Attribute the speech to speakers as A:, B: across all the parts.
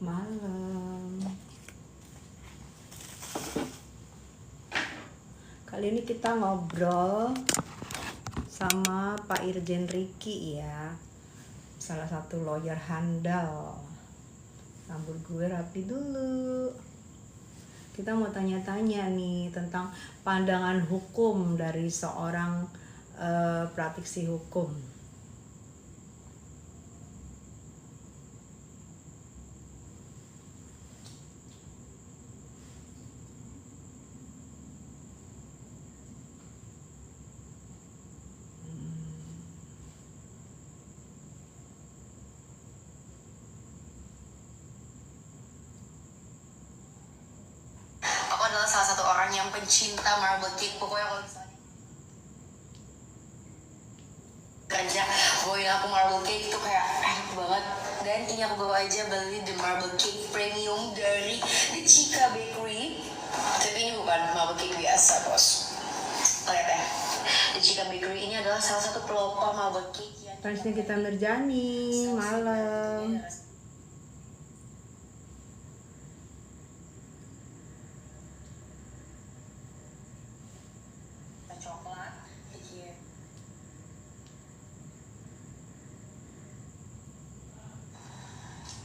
A: Malam. Kali ini kita ngobrol sama Pak Irjen Ricky ya, salah satu lawyer handal. Rambut gue rapi dulu. Kita mau tanya-tanya nih tentang pandangan hukum dari seorang praktisi hukum.
B: Aku adalah salah satu orang yang pencinta marble cake. Pokoknya kalau misalnya kerja bawain aku marble cake itu kayak enak banget. Dan ini aku bawa aja beli the marble cake premium dari The Chica Bakery. Tapi ini bukan marble cake biasa, bos. Lihat ya, The Chica Bakery ini adalah salah satu pelopor marble cake yang
A: Fansnya Gita Mirjani, malam.
B: coklat.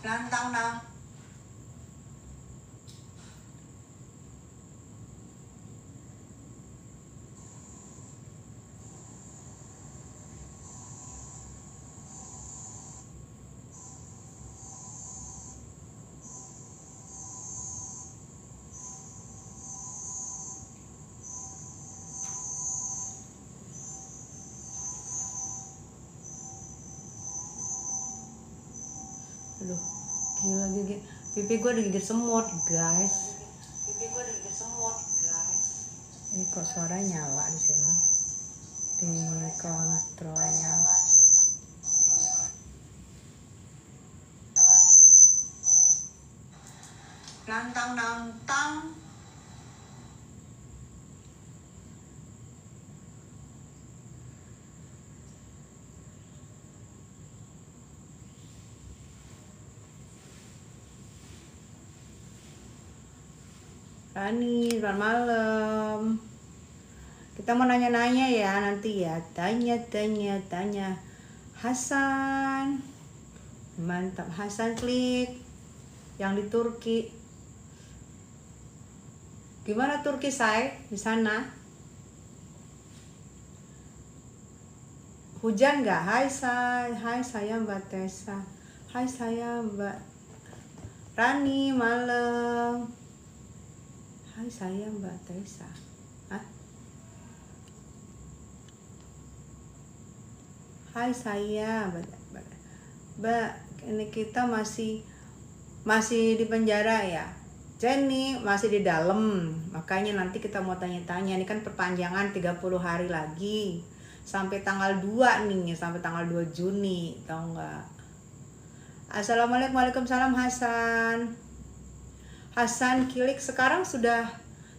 B: Lantang nang.
A: Aduh, gila gigi. Pipi gue digigit semut, guys. Ini kok suara nyala di sini. Di kontrolnya.
B: Nantang nantang.
A: Rani, selamat malam. Kita mau nanya-nanya ya nanti ya. Tanya. Hasan. Mantap, Hasan klik. Yang di Turki. Gimana Turki, Say? Di sana? Hujan nggak? Hai, Say. Hai, saya Mbak Tessa. Hai, saya Mbak Rani, malam. Hai, saya Mbak Tessa. Hah? Hai, saya Mbak, ini kita masih di penjara ya. Jenny masih di dalam. Makanya nanti kita mau tanya-tanya. Ini kan perpanjangan 30 hari lagi. Sampai tanggal 2 nih, sampai tanggal 2 Juni, tahu nggak? Assalamualaikum, waalaikumsalam Hasan. Hasan Kilik sekarang sudah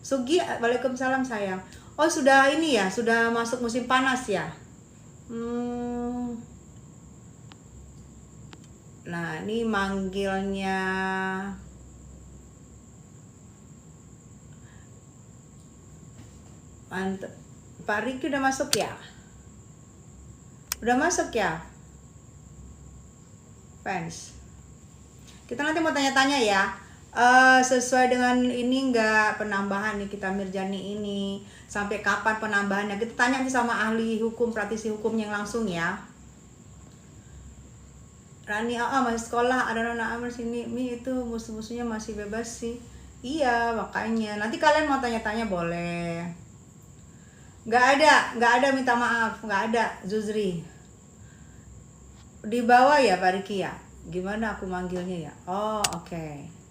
A: Sugi, waalaikumsalam sayang. Oh sudah ini ya, sudah masuk musim panas ya. Nah ini manggilnya mantep. Pak Riki udah masuk ya? Udah masuk ya? Fans. Kita nanti mau tanya-tanya ya. Sesuai dengan ini enggak penambahan nih kita Mirjani ini, sampai kapan penambahannya kita tanya nanti sama ahli hukum, praktisi hukum yang langsung ya. Rani masih sekolah, ada Nona Amr sini. Mi itu musuh-musuhnya masih bebas sih. Iya makanya nanti kalian mau tanya-tanya boleh. Nggak ada minta maaf, nggak ada Zuzri. Di bawah ya Pak Riki ya. Gimana aku manggilnya ya? Oh oke.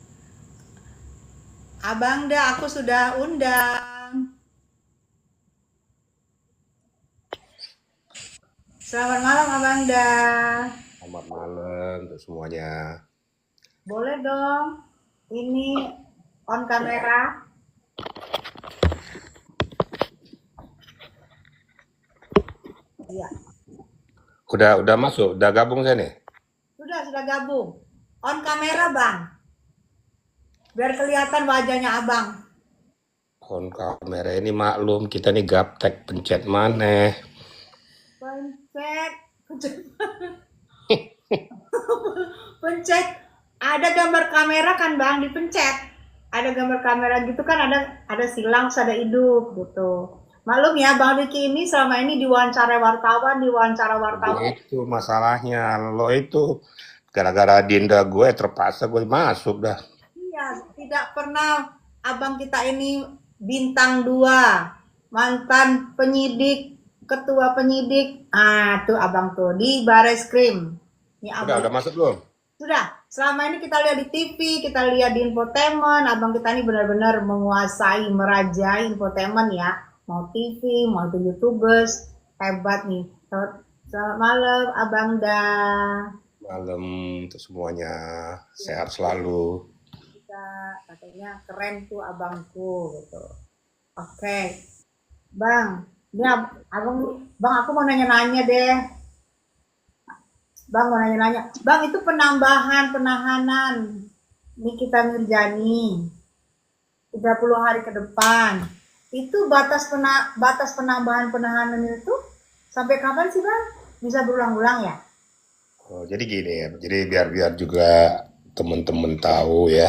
A: Abang dah, aku sudah undang. Selamat malam Abang dah.
C: Selamat malam untuk semuanya.
A: Boleh dong. Ini on kamera. Iya.
C: Udah masuk, udah gabung saya nih.
A: Sudah gabung. On kamera Bang. biar kelihatan wajahnya abang.
C: On kamera ini maklum kita nih gaptek pencet maneh.
A: Pencet, pencet, pencet. Ada gambar kamera kan bang, dipencet. Ada gambar kamera gitu kan, ada silang, terus ada hidup gitu. Maklum ya bang Riki ini selama ini diwawancara wartawan.
C: Itu masalahnya. Lo itu gara-gara Dinda gue terpaksa gue masuk dah.
A: Iya, tidak pernah abang kita ini bintang 2, mantan penyidik, ketua penyidik. Ah, tuh abang tuh di Bareskrim. Ini abang.
C: Udah masuk belum?
A: Sudah, selama ini kita lihat di TV, kita lihat di infotainment, abang kita ini benar-benar menguasai, merajai infotainment ya. Mau TV, mau itu YouTubers, hebat nih. Selamat malam, abang dah.
C: Malam untuk semuanya. Sehat selalu.
A: Kita katanya keren tuh abangku gitu. Oke, bang, ini bang aku mau nanya-nanya deh. Bang mau nanya-nanya, bang itu penambahan penahanan Nikita Mirzani 30 hari ke depan. Itu batas penambahan penahanan itu sampai kapan sih bang? Bisa berulang-ulang ya?
C: Oh, jadi gini ya. Jadi biar juga teman-teman tahu ya.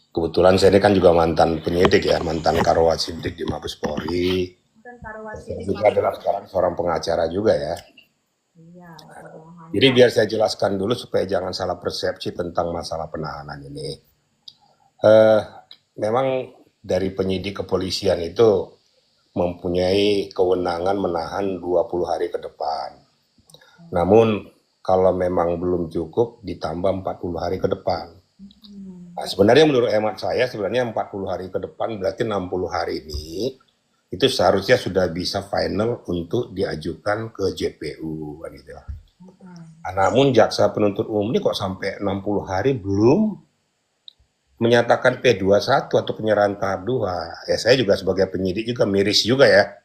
C: Kebetulan saya ini kan juga mantan penyidik ya, mantan Karwasidik di Mabes Polri.
A: Kan Karwasi
C: Saya juga adalah sekarang seorang pengacara juga ya.
A: Iya,
C: Jadi biar saya jelaskan dulu supaya jangan salah persepsi tentang masalah penahanan ini. Memang dari penyidik kepolisian itu mempunyai kewenangan menahan 20 hari ke depan. Namun kalau memang belum cukup ditambah 40 hari ke depan. Nah, sebenarnya menurut hemat saya sebenarnya 40 hari ke depan berarti 60 hari ini itu seharusnya sudah bisa final untuk diajukan ke JPU kan gitu. Nah, namun jaksa penuntut umum ini kok sampai 60 hari belum menyatakan P21 atau penyerahan tahap 2. Ya saya juga sebagai penyidik juga miris juga ya.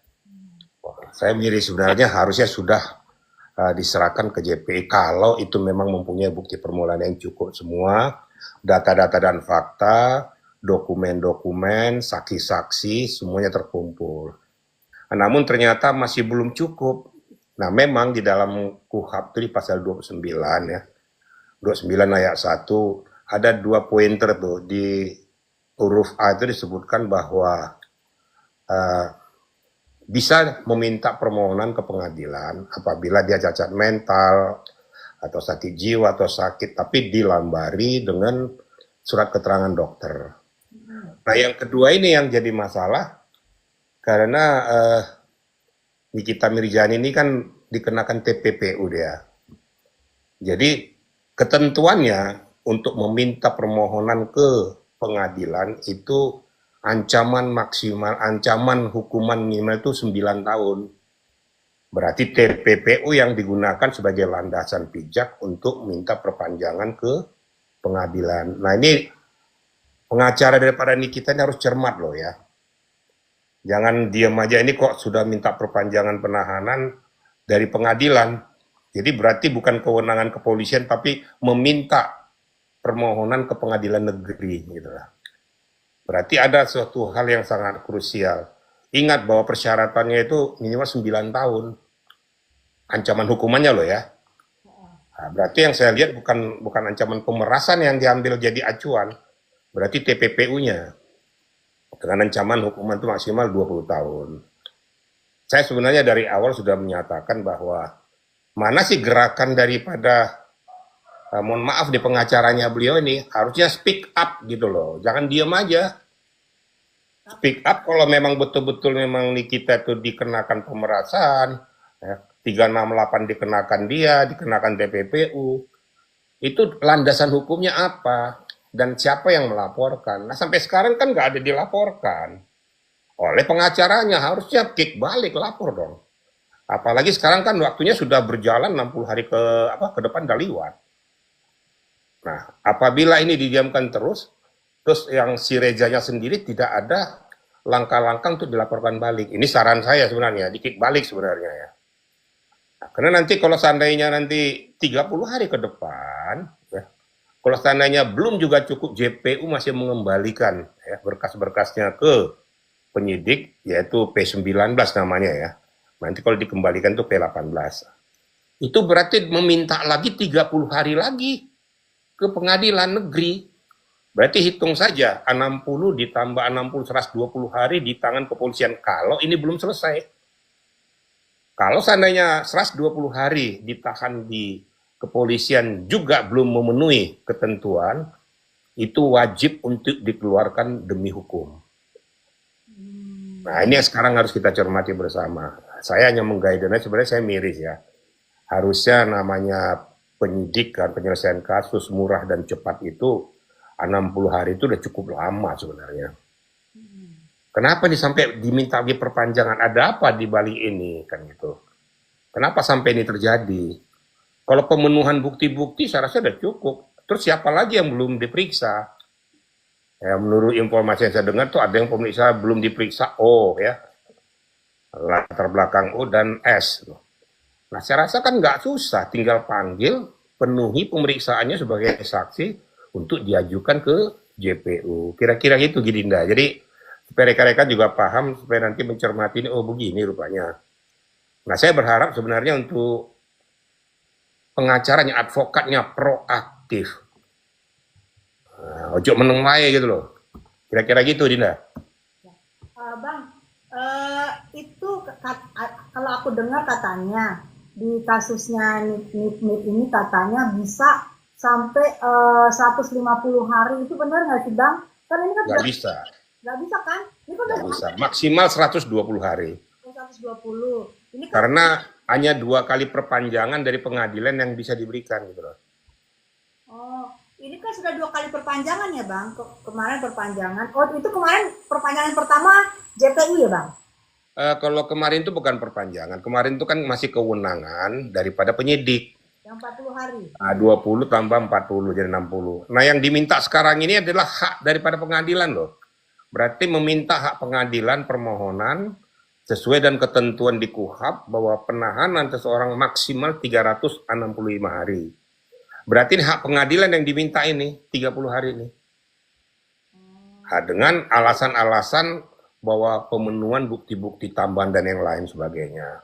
C: Saya miris sebenarnya harusnya sudah diserahkan ke JPI kalau itu memang mempunyai bukti permulaan yang cukup semua, data-data dan fakta, dokumen-dokumen, saksi-saksi, semuanya terkumpul. Namun ternyata masih belum cukup. Nah memang di dalam KUHP itu di pasal 29 ya, 29 ayat 1, ada 2 pointer tuh. Di huruf A itu disebutkan bahwa bisa meminta permohonan ke pengadilan apabila dia cacat mental atau sakit jiwa atau sakit, tapi dilambari dengan surat keterangan dokter. Nah yang kedua ini yang jadi masalah karena Nikita Mirzani ini kan dikenakan TPPU dia. Jadi ketentuannya untuk meminta permohonan ke pengadilan itu ancaman maksimal, ancaman hukuman minimal itu 9 tahun. Berarti TPPU yang digunakan sebagai landasan pijak untuk minta perpanjangan ke pengadilan. Nah ini pengacara daripada Nikita ini harus cermat loh ya. Jangan diam aja, ini kok sudah minta perpanjangan penahanan dari pengadilan. Jadi berarti bukan kewenangan kepolisian tapi meminta permohonan ke pengadilan negeri gitu lah. Berarti ada suatu hal yang sangat krusial. Ingat bahwa persyaratannya itu minimal 9 tahun. Ancaman hukumannya loh ya. Nah, berarti yang saya lihat bukan ancaman pemerasan yang diambil jadi acuan. Berarti TPPU-nya. Dengan ancaman hukuman itu maksimal 20 tahun. Saya sebenarnya dari awal sudah menyatakan bahwa mana sih gerakan daripada mohon maaf di pengacaranya beliau ini harusnya speak up gitu loh, jangan diam aja. Speak up kalau memang betul-betul memang Nikita itu dikenakan pemerasan, ya, 368 dikenakan dia, dikenakan TPPU, itu landasan hukumnya apa dan siapa yang melaporkan. Nah sampai sekarang kan nggak ada dilaporkan oleh pengacaranya, harusnya kick balik lapor dong. Apalagi sekarang kan waktunya sudah berjalan 60 hari ke depan udah lewat. Nah, apabila ini didiamkan terus yang si Rejanya sendiri tidak ada langkah-langkah untuk dilaporkan balik. Ini saran saya sebenarnya, di-kick balik sebenarnya ya. Nah, karena nanti kalau seandainya nanti 30 hari ke depan, ya, Kalau seandainya belum juga cukup, JPU masih mengembalikan ya, berkas-berkasnya ke penyidik, yaitu P19 namanya ya. Nanti kalau dikembalikan tuh P18. Itu berarti meminta lagi 30 hari lagi ke pengadilan negeri. Berarti hitung saja 60 ditambah 60 120 hari di tangan kepolisian kalau ini belum selesai. Kalau seandainya 120 hari ditahan di kepolisian juga belum memenuhi ketentuan, itu wajib untuk dikeluarkan demi hukum. Nah, ini yang sekarang harus kita cermati bersama. Saya hanya mengguidance, sebenarnya saya miris ya. Harusnya namanya penyidikan, penyelesaian kasus murah dan cepat itu 60 hari itu udah cukup lama sebenarnya. Kenapa nih sampai diminta lagi perpanjangan? Ada apa di balik ini kan gitu? Kenapa sampai ini terjadi? Kalau pemenuhan bukti-bukti saya rasa sudah cukup. Terus siapa lagi yang belum diperiksa? Ya, menurut informasi yang saya dengar tuh ada yang pemeriksa belum diperiksa O ya. Latar belakang O dan S. Nah, saya rasa kan nggak susah, tinggal panggil, penuhi pemeriksaannya sebagai saksi untuk diajukan ke JPU. Kira-kira gitu Gidinda. Jadi supaya rekan-rekan juga paham, supaya nanti mencermati ini, oh begini rupanya. Nah, saya berharap sebenarnya untuk pengacaranya, advokatnya proaktif. Nah, ojo meneng wae gitu loh. Kira-kira gitu, Dinda.
A: Bang, itu kalau aku dengar katanya di kasusnya Nip ini katanya bisa sampai 150 hari, itu benar nggak sih Bang? Kan ini kan
C: Nggak bisa.
A: Nggak bisa kan? Ini kan
C: Nggak bisa. Maksimal 120 hari.
A: 120. Ini kan
C: Karena hanya 2 kali perpanjangan dari pengadilan yang bisa diberikan gitu loh.
A: Oh, ini kan sudah 2 kali perpanjangan ya Bang. Kemarin perpanjangan. Oh, itu kemarin perpanjangan pertama JPU ya Bang?
C: Kalau kemarin itu bukan perpanjangan. Kemarin itu kan masih kewenangan daripada penyidik.
A: Yang 40 hari.
C: Nah, 20 tambah 40 jadi 60. Nah, yang diminta sekarang ini adalah hak daripada pengadilan loh. Berarti meminta hak pengadilan permohonan sesuai dan ketentuan di KUHP bahwa penahanan seseorang maksimal 365 hari. Berarti ini hak pengadilan yang diminta ini 30 hari ini. Nah, dengan alasan-alasan bahwa pemenuhan bukti-bukti tambahan dan yang lain sebagainya.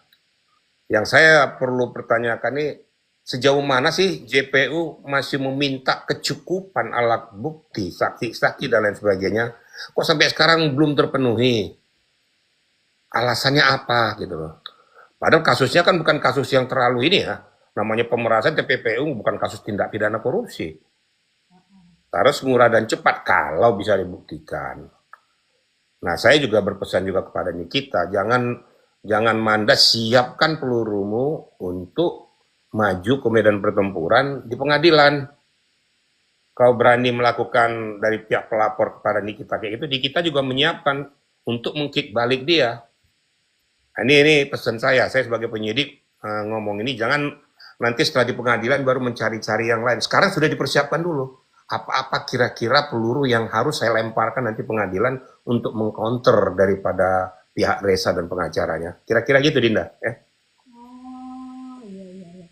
C: Yang saya perlu pertanyakan ini, sejauh mana sih JPU masih meminta kecukupan alat bukti, saksi-saksi dan lain sebagainya, kok sampai sekarang belum terpenuhi? Alasannya apa gitu loh. Padahal kasusnya kan bukan kasus yang terlalu ini ya, namanya pemerasan TPPU bukan kasus tindak pidana korupsi. Harus murah dan cepat kalau bisa dibuktikan. Nah, saya juga berpesan juga kepada Nikita, jangan Manda siapkan pelurumu untuk maju ke medan pertempuran di pengadilan. Kau berani melakukan dari pihak pelapor kepada Nikita kayak gitu, Nikita juga menyiapkan untuk mengkick balik dia. Nah, ini pesan saya sebagai penyidik ngomong ini, jangan nanti setelah di pengadilan baru mencari-cari yang lain. Sekarang sudah dipersiapkan dulu. Apa-apa kira-kira peluru yang harus saya lemparkan nanti pengadilan untuk mengcounter daripada pihak Reza dan pengacaranya. Kira-kira gitu, Dinda.
A: Oh, iya.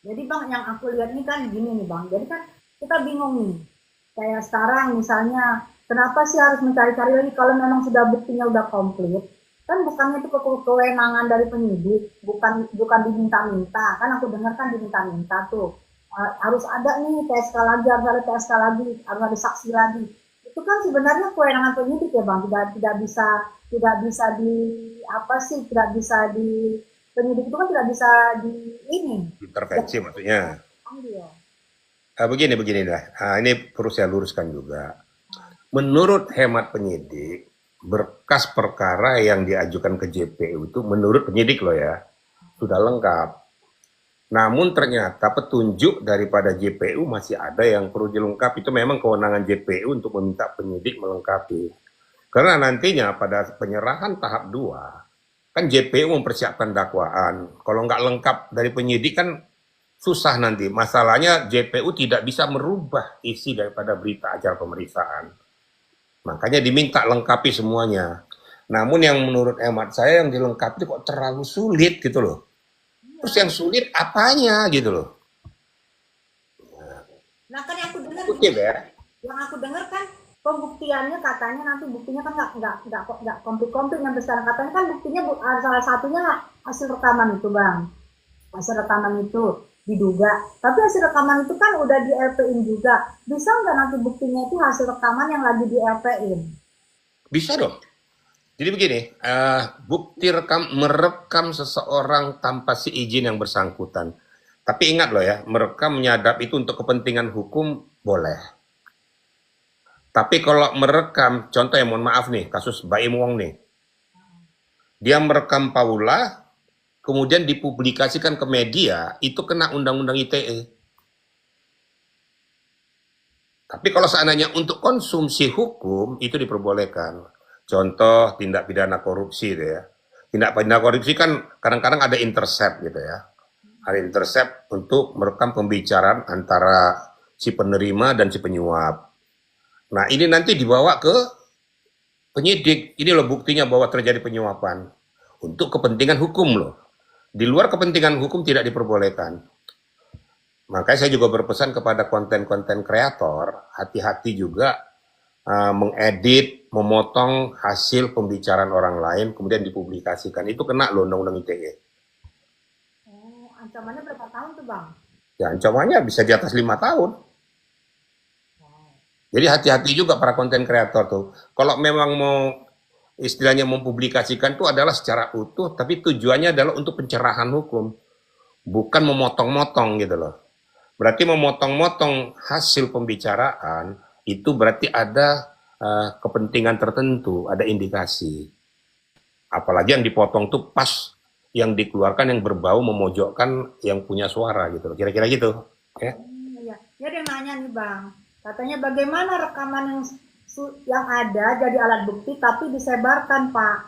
A: Jadi Bang, yang aku lihat ini kan gini nih Bang. Jadi kan kita bingung nih. Kayak sekarang misalnya, kenapa sih harus mencari-cari lagi kalau memang sudah buktinya udah komplit? Kan bukannya itu kewenangan dari penyidik, bukan diminta-minta. Kan aku dengar kan diminta-minta tuh. Harus ada nih PSK lagi, harus ada PSK lagi, harus ada saksi lagi. Itu kan sebenarnya kewenangan penyidik ya Bang, tidak bisa penyidik itu kan tidak bisa
C: intervensi maksudnya.
A: Ambil.
C: Begini dah. Ini perlu saya luruskan juga. Menurut hemat penyidik, berkas perkara yang diajukan ke JPU itu menurut penyidik loh ya, sudah lengkap. Namun ternyata petunjuk daripada JPU masih ada yang perlu dilengkapi. Itu memang kewenangan JPU untuk meminta penyidik melengkapi. Karena nantinya pada penyerahan tahap 2, kan JPU mempersiapkan dakwaan. Kalau nggak lengkap dari penyidik kan susah nanti. Masalahnya JPU tidak bisa merubah isi daripada berita acara pemeriksaan. Makanya diminta lengkapi semuanya. Namun yang menurut hemat saya yang dilengkapi kok terlalu sulit gitu loh. Terus yang sulit apanya gitu loh.
A: Nah kan yang aku dengar
C: Kutip
A: gini,
C: ya.
A: yang aku dengar kan pembuktiannya katanya nanti buktinya kan nggak komplit sampai sekarang, katanya kan buktinya salah satunya hasil rekaman itu bang, hasil rekaman itu diduga, tapi hasil rekaman itu kan udah di LP-in juga, bisa nggak nanti buktinya itu hasil rekaman yang lagi di LP-in?
C: Bisa dong. Jadi begini, bukti merekam seseorang tanpa si izin yang bersangkutan. Tapi ingat loh ya, merekam menyadap itu untuk kepentingan hukum boleh. Tapi kalau merekam, contoh ya mohon maaf nih, kasus Baim Wong nih. Dia merekam Paula, kemudian dipublikasikan ke media, itu kena undang-undang ITE. Tapi kalau seandainya untuk konsumsi hukum, itu diperbolehkan. Contoh tindak pidana korupsi gitu ya. Tindak pidana korupsi kan kadang-kadang ada intercept gitu ya. Ada intercept untuk merekam pembicaraan antara si penerima dan si penyuap. Nah ini nanti dibawa ke penyidik. Ini loh buktinya bahwa terjadi penyuapan. Untuk kepentingan hukum loh. Di luar kepentingan hukum tidak diperbolehkan. Makanya saya juga berpesan kepada konten-konten kreator, hati-hati juga mengedit, memotong hasil pembicaraan orang lain, kemudian dipublikasikan. Itu kena loh undang-undang ITE.
A: Oh, ancamannya berapa tahun tuh bang?
C: Ya ancamannya bisa di atas 5 tahun. Jadi hati-hati juga para konten kreator tuh. Kalau memang mau istilahnya mempublikasikan itu adalah secara utuh, tapi tujuannya adalah untuk pencerahan hukum. Bukan memotong-motong gitu loh. Berarti memotong-motong hasil pembicaraan itu berarti ada kepentingan tertentu, ada indikasi. Apalagi yang dipotong tuh pas yang dikeluarkan yang berbau memojokkan yang punya suara gitu. Kira-kira gitu. Ya.
A: Iya, ya dia nanya nih bang, katanya bagaimana rekaman yang ada jadi alat bukti tapi disebarkan pak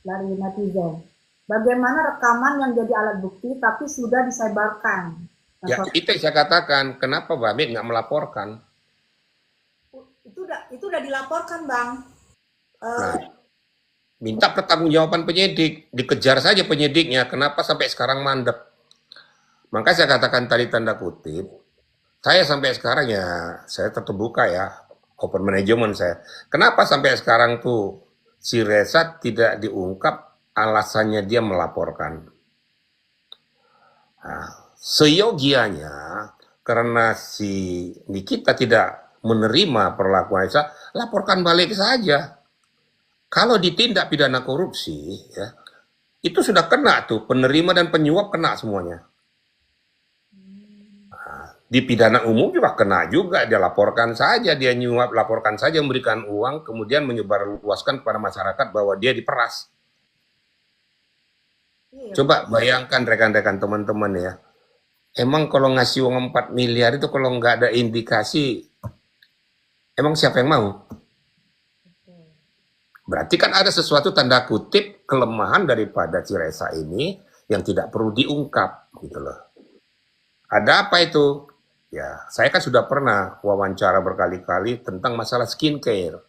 A: dari netizen. Bagaimana rekaman yang jadi alat bukti tapi sudah disebarkan?
C: Ya, itu saya katakan, kenapa Mbak Mit nggak melaporkan?
A: Itu udah dilaporkan bang.
C: Nah, minta pertanggungjawaban penyidik, dikejar saja penyidiknya, kenapa sampai sekarang mandek? Maka saya katakan tadi tanda kutip, saya sampai sekarang ya, saya tetap buka ya, open management saya. Kenapa sampai sekarang tuh si Reza tidak diungkap alasannya dia melaporkan? Nah, seyogianya karena si Nikita tidak menerima perlakuan Reza, laporkan balik saja. Kalau ditindak pidana korupsi, ya, itu sudah kena tuh, penerima dan penyuap kena semuanya. Nah, di pidana umum juga kena juga, dia laporkan saja, dia nyuap, laporkan saja memberikan uang, kemudian menyebarluaskan kepada masyarakat bahwa dia diperas. Coba bayangkan rekan-rekan teman-teman ya, emang kalau ngasih uang 4 miliar itu kalau nggak ada indikasi, emang siapa yang mau? Berarti kan ada sesuatu tanda kutip kelemahan daripada si Reza ini yang tidak perlu diungkap gitu loh. Ada apa itu? Ya, saya kan sudah pernah wawancara berkali-kali tentang masalah skincare.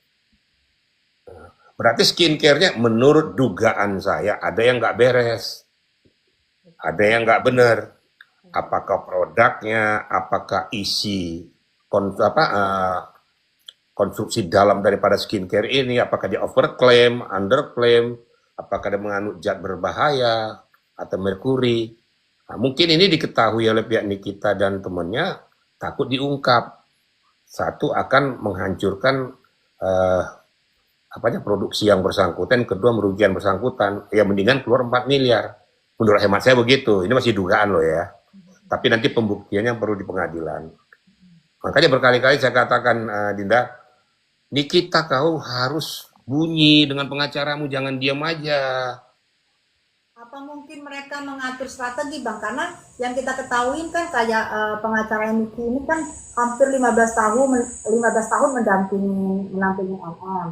C: Berarti skincare-nya menurut dugaan saya ada yang nggak beres, ada yang nggak benar. Apakah produknya, apakah isi konstruksi dalam daripada skincare ini, apakah dia overclaim, underclaim, apakah dia mengandung zat berbahaya atau merkuri. Nah, mungkin ini diketahui oleh pihak Nikita dan temannya, takut diungkap. Satu akan menghancurkan produksi yang bersangkutan, kedua merugikan bersangkutan. Ya mendingan keluar 4 miliar. Menurut hemat saya begitu. Ini masih dugaan loh ya. Tapi nanti pembuktiannya perlu di pengadilan. Makanya berkali-kali saya katakan, Dinda, Nikita kau harus bunyi dengan pengacaramu, jangan diam aja.
A: Apa mungkin mereka mengatur strategi bang? Karena yang kita ketahui kan kayak pengacara Niki ini kan hampir 15 tahun mendampingi MM.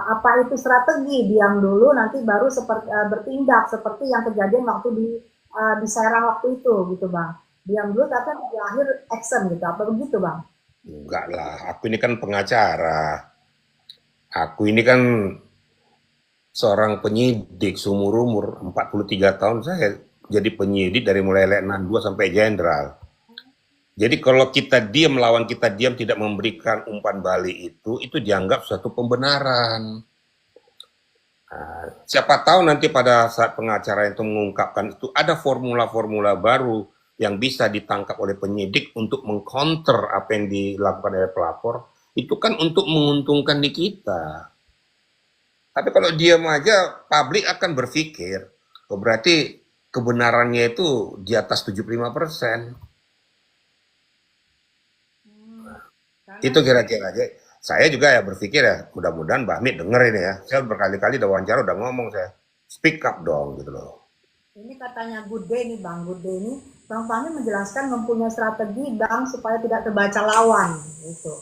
A: Apa itu strategi? Diam dulu nanti baru bertindak seperti yang kejadian waktu di Serang waktu itu gitu bang. Diam dulu tapi di akhir action gitu. Apa begitu bang?
C: Enggak lah, aku ini kan pengacara. Aku ini kan seorang penyidik seumur-umur 43 tahun saya jadi penyidik dari mulai letnan 2 sampai jenderal. Jadi kalau kita diam, lawan kita diam tidak memberikan umpan balik itu dianggap suatu pembenaran. Nah, siapa tahu nanti pada saat pengacara itu mengungkapkan itu ada formula-formula baru yang bisa ditangkap oleh penyidik untuk mengcounter apa yang dilakukan oleh pelapor, itu kan untuk menguntungkan di kita. Tapi kalau diam aja, publik akan berpikir, oh berarti kebenarannya itu di atas 75%.
A: Karena
C: Itu kira-kira aja. Saya juga ya berpikir ya, mudah-mudahan Mbak Mit denger ini ya. Saya berkali-kali udah wawancara, udah ngomong saya. Speak up dong gitu loh.
A: ini katanya Good Day nih Bang, Good Day ini Bang Fahmi menjelaskan mempunyai strategi Bang supaya tidak terbaca lawan gitu.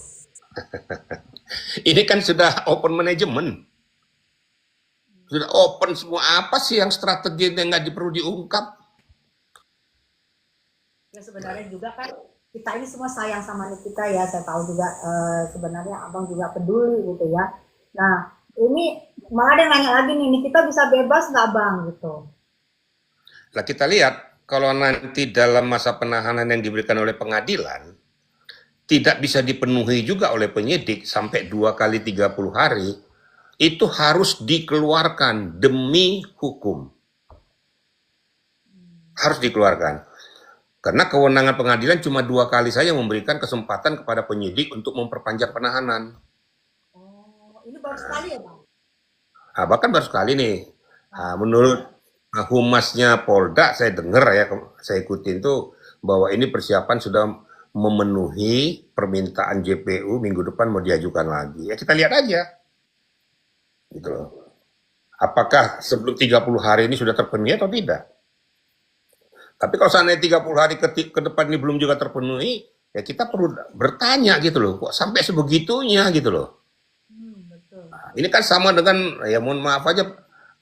C: Ini kan sudah open management. Sudah open semua, apa sih yang strategi yang nggak perlu diungkap?
A: Ya sebenarnya juga kan kita ini semua sayang sama Nikita ya, saya tahu juga sebenarnya Abang juga peduli gitu ya. Nah ini malah ada yang nanya lagi nih, Nikita bisa bebas nggak Bang gitu?
C: Nah kita lihat, kalau nanti dalam masa penahanan yang diberikan oleh pengadilan, tidak bisa dipenuhi juga oleh penyidik sampai 2 kali 30 hari, itu harus dikeluarkan demi hukum. Harus dikeluarkan. Karena kewenangan pengadilan cuma 2 kali saja memberikan kesempatan kepada penyidik untuk memperpanjang penahanan.
A: Oh, ini baru sekali ya Bang?
C: Nah, bahkan baru sekali nih, menurut humasnya Polda, saya dengar ya, saya ikutin tuh, bahwa ini persiapan sudah memenuhi permintaan JPU, minggu depan mau diajukan lagi. Ya kita lihat aja. Gitu loh. Apakah sebelum 30 hari ini sudah terpenuhi atau tidak? Tapi kalau seandainya 30 hari ke depan ini belum juga terpenuhi, ya kita perlu bertanya gitu loh, kok sampai sebegitunya gitu loh.
A: Betul.
C: Nah, ini kan sama dengan, ya mohon maaf aja,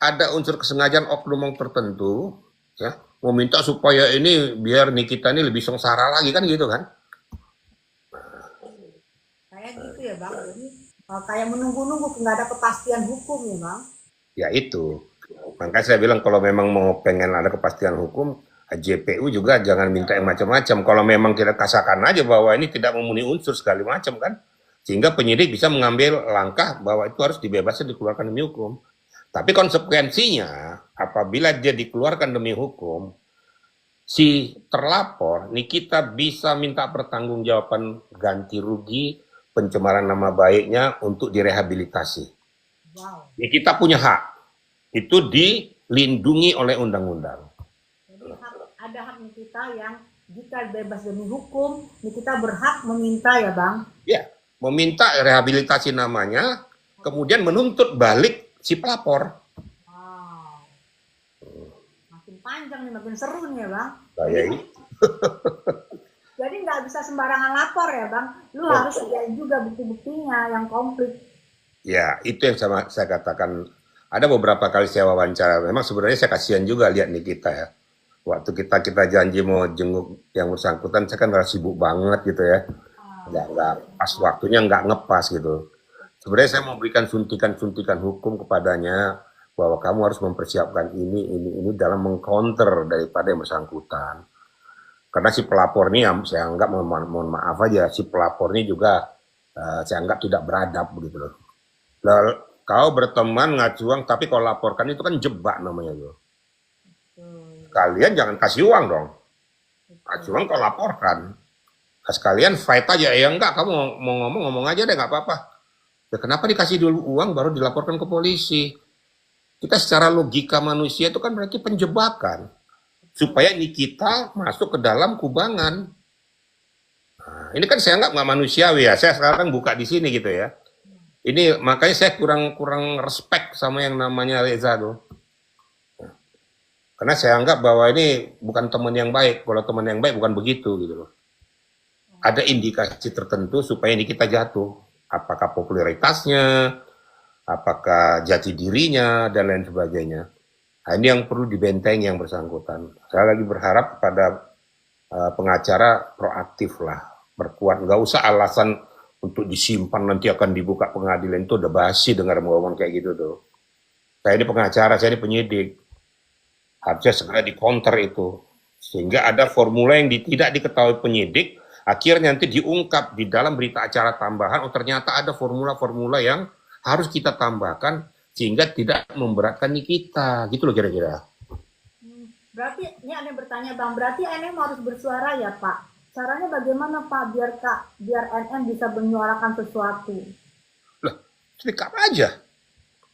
C: ada unsur kesengajaan oknum tertentu, ya, mau minta supaya ini biar Nikita ini lebih sengsara lagi kan gitu kan.
A: Kayak gitu ya Bang, jadi kayak menunggu-nunggu nggak ada kepastian hukum ya Bang.
C: Ya itu, makanya saya bilang kalau memang mau pengen ada kepastian hukum, JPU juga jangan minta yang macam-macam. Kalau memang kita katakan aja bahwa ini tidak memenuhi unsur segala macam kan, sehingga penyidik bisa mengambil langkah bahwa itu harus dibebaskan dikeluarkan demi hukum. Tapi konsekuensinya apabila dia dikeluarkan demi hukum, si terlapor Nikita bisa minta pertanggungjawaban ganti rugi, pencemaran nama baiknya untuk direhabilitasi.
A: Wow.
C: Nikita punya hak, itu dilindungi oleh undang-undang.
A: Jadi ada hak Nikita yang jika bebas demi hukum, Nikita berhak meminta ya Bang.
C: Ya, meminta rehabilitasi namanya, kemudian menuntut balik si pelapor.
A: Wow. Makin panjang nih, makin seru nih ya Bang.
C: Kayak ini.
A: Jadi nggak bisa sembarangan lapor ya Bang. Lu harus lihat juga bukti-buktinya yang komplit.
C: Ya, itu yang saya katakan. Ada beberapa kali saya wawancara. Memang sebenarnya saya kasihan juga lihat Nikita ya. Waktu kita janji mau jenguk yang bersangkutan, saya kan sibuk banget gitu ya. Nggak pas waktunya, nggak ngepas gitu. Sebenarnya saya mau berikan suntikan-suntikan hukum kepadanya bahwa kamu harus mempersiapkan ini dalam mengcounter daripada yang bersangkutan. Karena si pelapor ini, saya anggap mohon maaf aja, si pelapor ini juga saya anggap tidak beradab begitu loh. Lalu, kau berteman ngacu uang, tapi kalau laporkan itu kan jebak namanya tuh. Kalian jangan kasih uang dong. Kasih uang kau laporkan. Nah, sekalian fight aja, ya enggak, kamu mau ngomong aja deh, nggak apa-apa. Ya kenapa dikasih dulu uang baru dilaporkan ke polisi? Kita secara logika manusia itu kan berarti penjebakan. Supaya Nikita masuk ke dalam kubangan. Nah, ini kan saya anggap nggak manusiawi ya. Saya sekarang buka di sini gitu ya. Ini makanya saya kurang respect sama yang namanya Reza tuh. Karena saya anggap bahwa ini bukan teman yang baik. Kalau teman yang baik bukan begitu gitu loh. Ada indikasi tertentu supaya ini kita jatuh. Apakah popularitasnya, apakah jati dirinya, dan lain sebagainya. Nah, ini yang perlu dibentengi yang bersangkutan. Saya lagi berharap kepada pengacara proaktif lah, berkuat. Nggak usah alasan untuk disimpan nanti akan dibuka pengadilan, itu udah basi dengar ngomong kayak gitu tuh. Saya ini pengacara, saya ini penyidik. Harusnya segera dikonter itu. Sehingga ada formula yang tidak diketahui penyidik, Akhirnya nanti diungkap di dalam berita acara tambahan, oh ternyata ada formula-formula yang harus kita tambahkan sehingga tidak memberatkan kita, gitu loh kira-kira.
D: Berarti ini ada yang bertanya Bang, berarti NM harus bersuara ya Pak? Caranya bagaimana Pak biar NM bisa menyuarakan sesuatu?
C: Lah, speak up aja.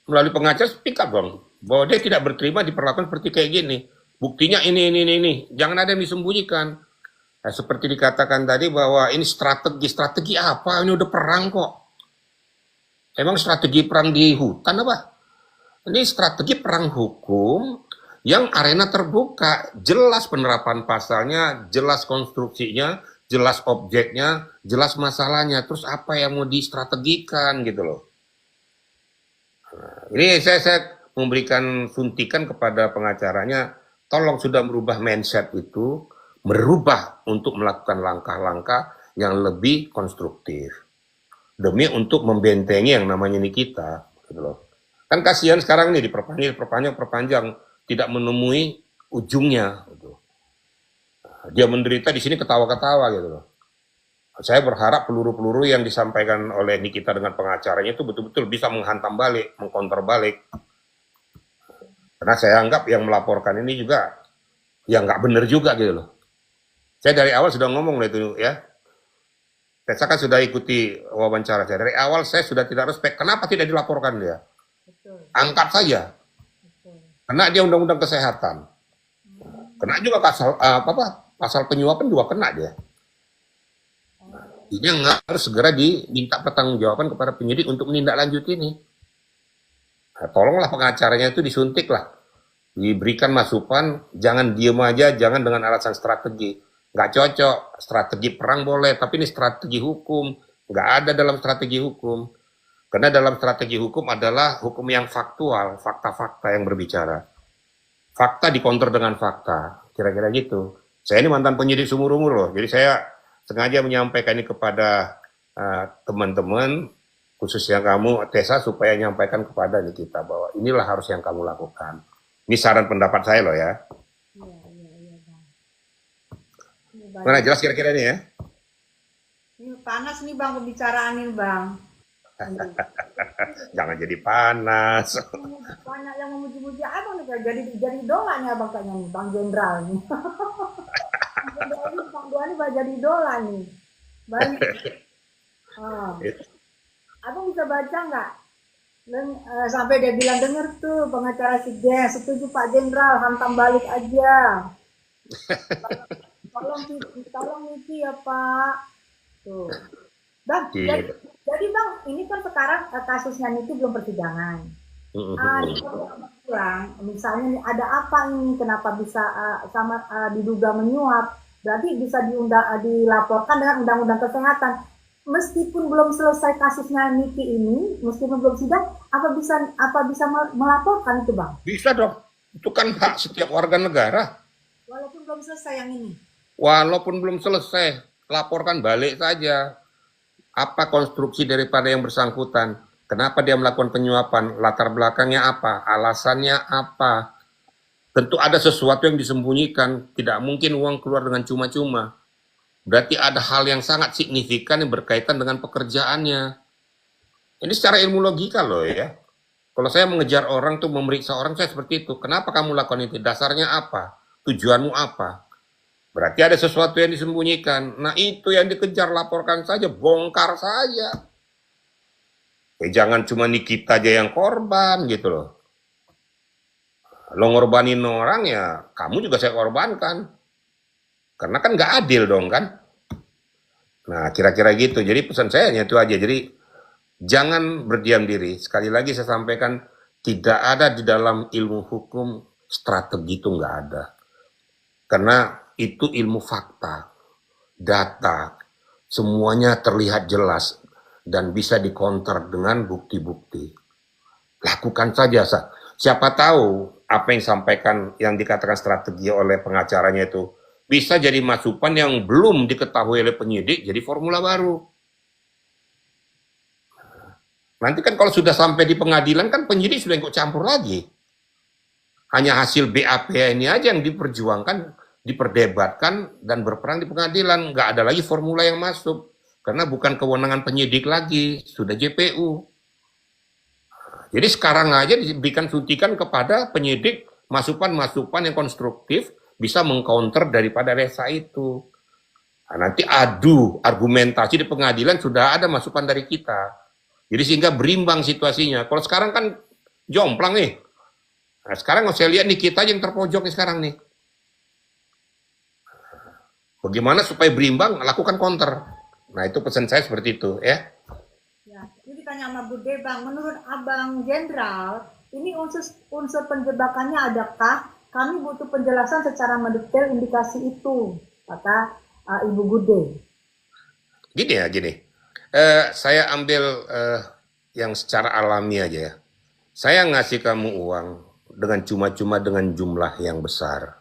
C: Melalui pengacara speak up dong. Bahwa dia tidak berterima diperlakukan seperti kayak gini. Buktinya ini. Jangan ada yang disembunyikan. Nah, seperti dikatakan tadi bahwa ini strategi apa? Ini udah perang kok. Emang strategi perang di hutan apa? Ini strategi perang hukum yang arena terbuka, jelas penerapan pasalnya, jelas konstruksinya, jelas objeknya, jelas masalahnya. Terus apa yang mau distrategikan gitu loh. Nah, ini saya memberikan suntikan kepada pengacaranya, tolong sudah merubah mindset itu, merubah untuk melakukan langkah-langkah yang lebih konstruktif. Demi untuk membentengi yang namanya Nikita. Gitu loh. Kan kasihan sekarang nih diperpanjang, tidak menemui ujungnya. Gitu. Dia menderita di sini ketawa-ketawa gitu loh. Saya berharap peluru-peluru yang disampaikan oleh Nikita dengan pengacaranya itu betul-betul bisa menghantam balik, mengkonter balik. Karena saya anggap yang melaporkan ini juga ya nggak benar juga gitu loh. Saya dari awal sudah ngomong itu ya. Saya kan sudah ikuti wawancara saya. Dari awal saya sudah tidak respect. Kenapa tidak dilaporkan dia?
D: Betul.
C: Angkat saja.
D: Betul.
C: Kena dia undang-undang kesehatan. Kena juga pasal penyuapan juga kena dia. Ini harus segera diminta pertanggungjawaban kepada penyidik untuk menindaklanjuti ini. Nah, tolonglah pengacaranya itu disuntik lah. Diberikan masukan, jangan diem aja, jangan dengan alasan strategi. Nggak cocok, strategi perang boleh, tapi ini strategi hukum. Nggak ada dalam strategi hukum. Karena dalam strategi hukum adalah hukum yang faktual, fakta-fakta yang berbicara. Fakta dikonter dengan fakta, kira-kira gitu. Saya ini mantan penyidik seumur-umur loh, jadi saya sengaja menyampaikan ini kepada teman-teman, khususnya kamu, Tessa, supaya menyampaikan kepada kita bahwa inilah harus yang kamu lakukan. Ini saran pendapat saya loh ya.
D: Iya, Bang.
C: Mana jelas kira-kira ini ya?
D: Ini panas nih Bang pembicaraan ini Bang.
C: Jangan jadi panas.
D: Banyak yang memuji-muji abang nih, jadi idola nih abang kayaknya nih, Bang Jenderal nih. Bang Dua nih jadi idola nih. Banyak. Abang bisa baca nggak? Sampai dia bilang denger tuh pengacara si Jess, setuju Pak Jenderal, hantam balik aja. Tolong Niki ya Pak. Tuh. Bang, jadi Bang, ini kan sekarang kasusnya Niki belum persidangan. Misalnya nih, ada apa ini, kenapa bisa diduga menyuap? Berarti bisa dilaporkan dengan undang-undang kesehatan. Meskipun belum selesai kasusnya Niki ini, meskipun belum sidang, apa bisa melaporkan itu Bang?
C: Bisa dong. Itu kan hak setiap warga negara.
D: Walaupun belum selesai yang ini.
C: Walaupun belum selesai, laporkan balik saja. Apa konstruksi daripada yang bersangkutan? Kenapa dia melakukan penyuapan? Latar belakangnya apa? Alasannya apa? Tentu ada sesuatu yang disembunyikan. Tidak mungkin uang keluar dengan cuma-cuma. Berarti ada hal yang sangat signifikan yang berkaitan dengan pekerjaannya. Ini secara ilmu logika loh ya. Kalau saya mengejar orang tuh, memeriksa orang, saya seperti itu. Kenapa kamu lakukan itu? Dasarnya apa? Tujuanmu apa? Berarti ada sesuatu yang disembunyikan. Nah itu yang dikejar, laporkan saja, bongkar saja. Jangan cuma Nikita aja yang korban gitu loh. Lo ngorbanin orang ya, kamu juga saya korbankan. Karena kan nggak adil dong kan. Nah kira-kira gitu. Jadi pesan saya itu aja. Jadi jangan berdiam diri. Sekali lagi saya sampaikan, tidak ada di dalam ilmu hukum strategi, itu nggak ada. Karena itu ilmu fakta, data, semuanya terlihat jelas dan bisa dikonter dengan bukti-bukti. Lakukan saja. Siapa tahu apa yang disampaikan, yang dikatakan strategi oleh pengacaranya itu bisa jadi masukan yang belum diketahui oleh penyidik, jadi formula baru. Nanti kan kalau sudah sampai di pengadilan kan penyidik sudah ikut campur lagi. Hanya hasil BAP ini aja yang diperjuangkan diperdebatkan dan berperang di pengadilan. Nggak ada lagi formula yang masuk. Karena bukan kewenangan penyidik lagi, sudah JPU. Jadi sekarang aja diberikan suntikan kepada penyidik masukan-masukan yang konstruktif bisa mengcounter daripada resa itu. Nah, nanti adu argumentasi di pengadilan sudah ada masukan dari kita. Jadi sehingga berimbang situasinya. Kalau sekarang kan jomplang nih. Nah, sekarang saya lihat nih kita yang terpojok nih sekarang nih. Bagaimana supaya berimbang, lakukan counter. Nah itu pesan saya seperti itu ya.
D: Ya, ini ditanya sama Bude, Bang, menurut Abang Jenderal, ini unsur penjebakannya adakah? Kami butuh penjelasan secara mendetail indikasi itu, kata Ibu Bude.
C: Gini ya, gini. Saya ambil yang secara alami aja ya. Saya ngasih kamu uang dengan cuma-cuma dengan jumlah yang besar.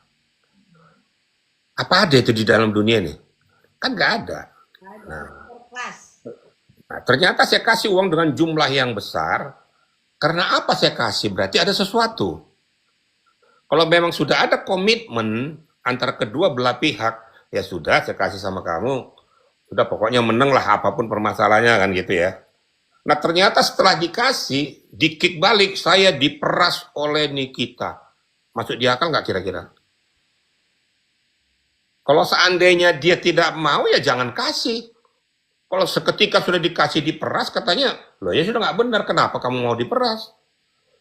C: Apa ada itu di dalam dunia nih? Kan nggak ada. Nah, ternyata saya kasih uang dengan jumlah yang besar. Karena apa saya kasih? Berarti ada sesuatu. Kalau memang sudah ada komitmen antara kedua belah pihak, ya sudah saya kasih sama kamu. Sudah pokoknya menang lah apapun permasalahannya kan gitu ya. Nah ternyata setelah dikasih, di-kick balik, saya diperas oleh Nikita. Masuk di akal nggak kira-kira? Kalau seandainya dia tidak mau ya jangan kasih. Kalau seketika sudah dikasih diperas katanya, loh ya sudah nggak benar, kenapa kamu mau diperas?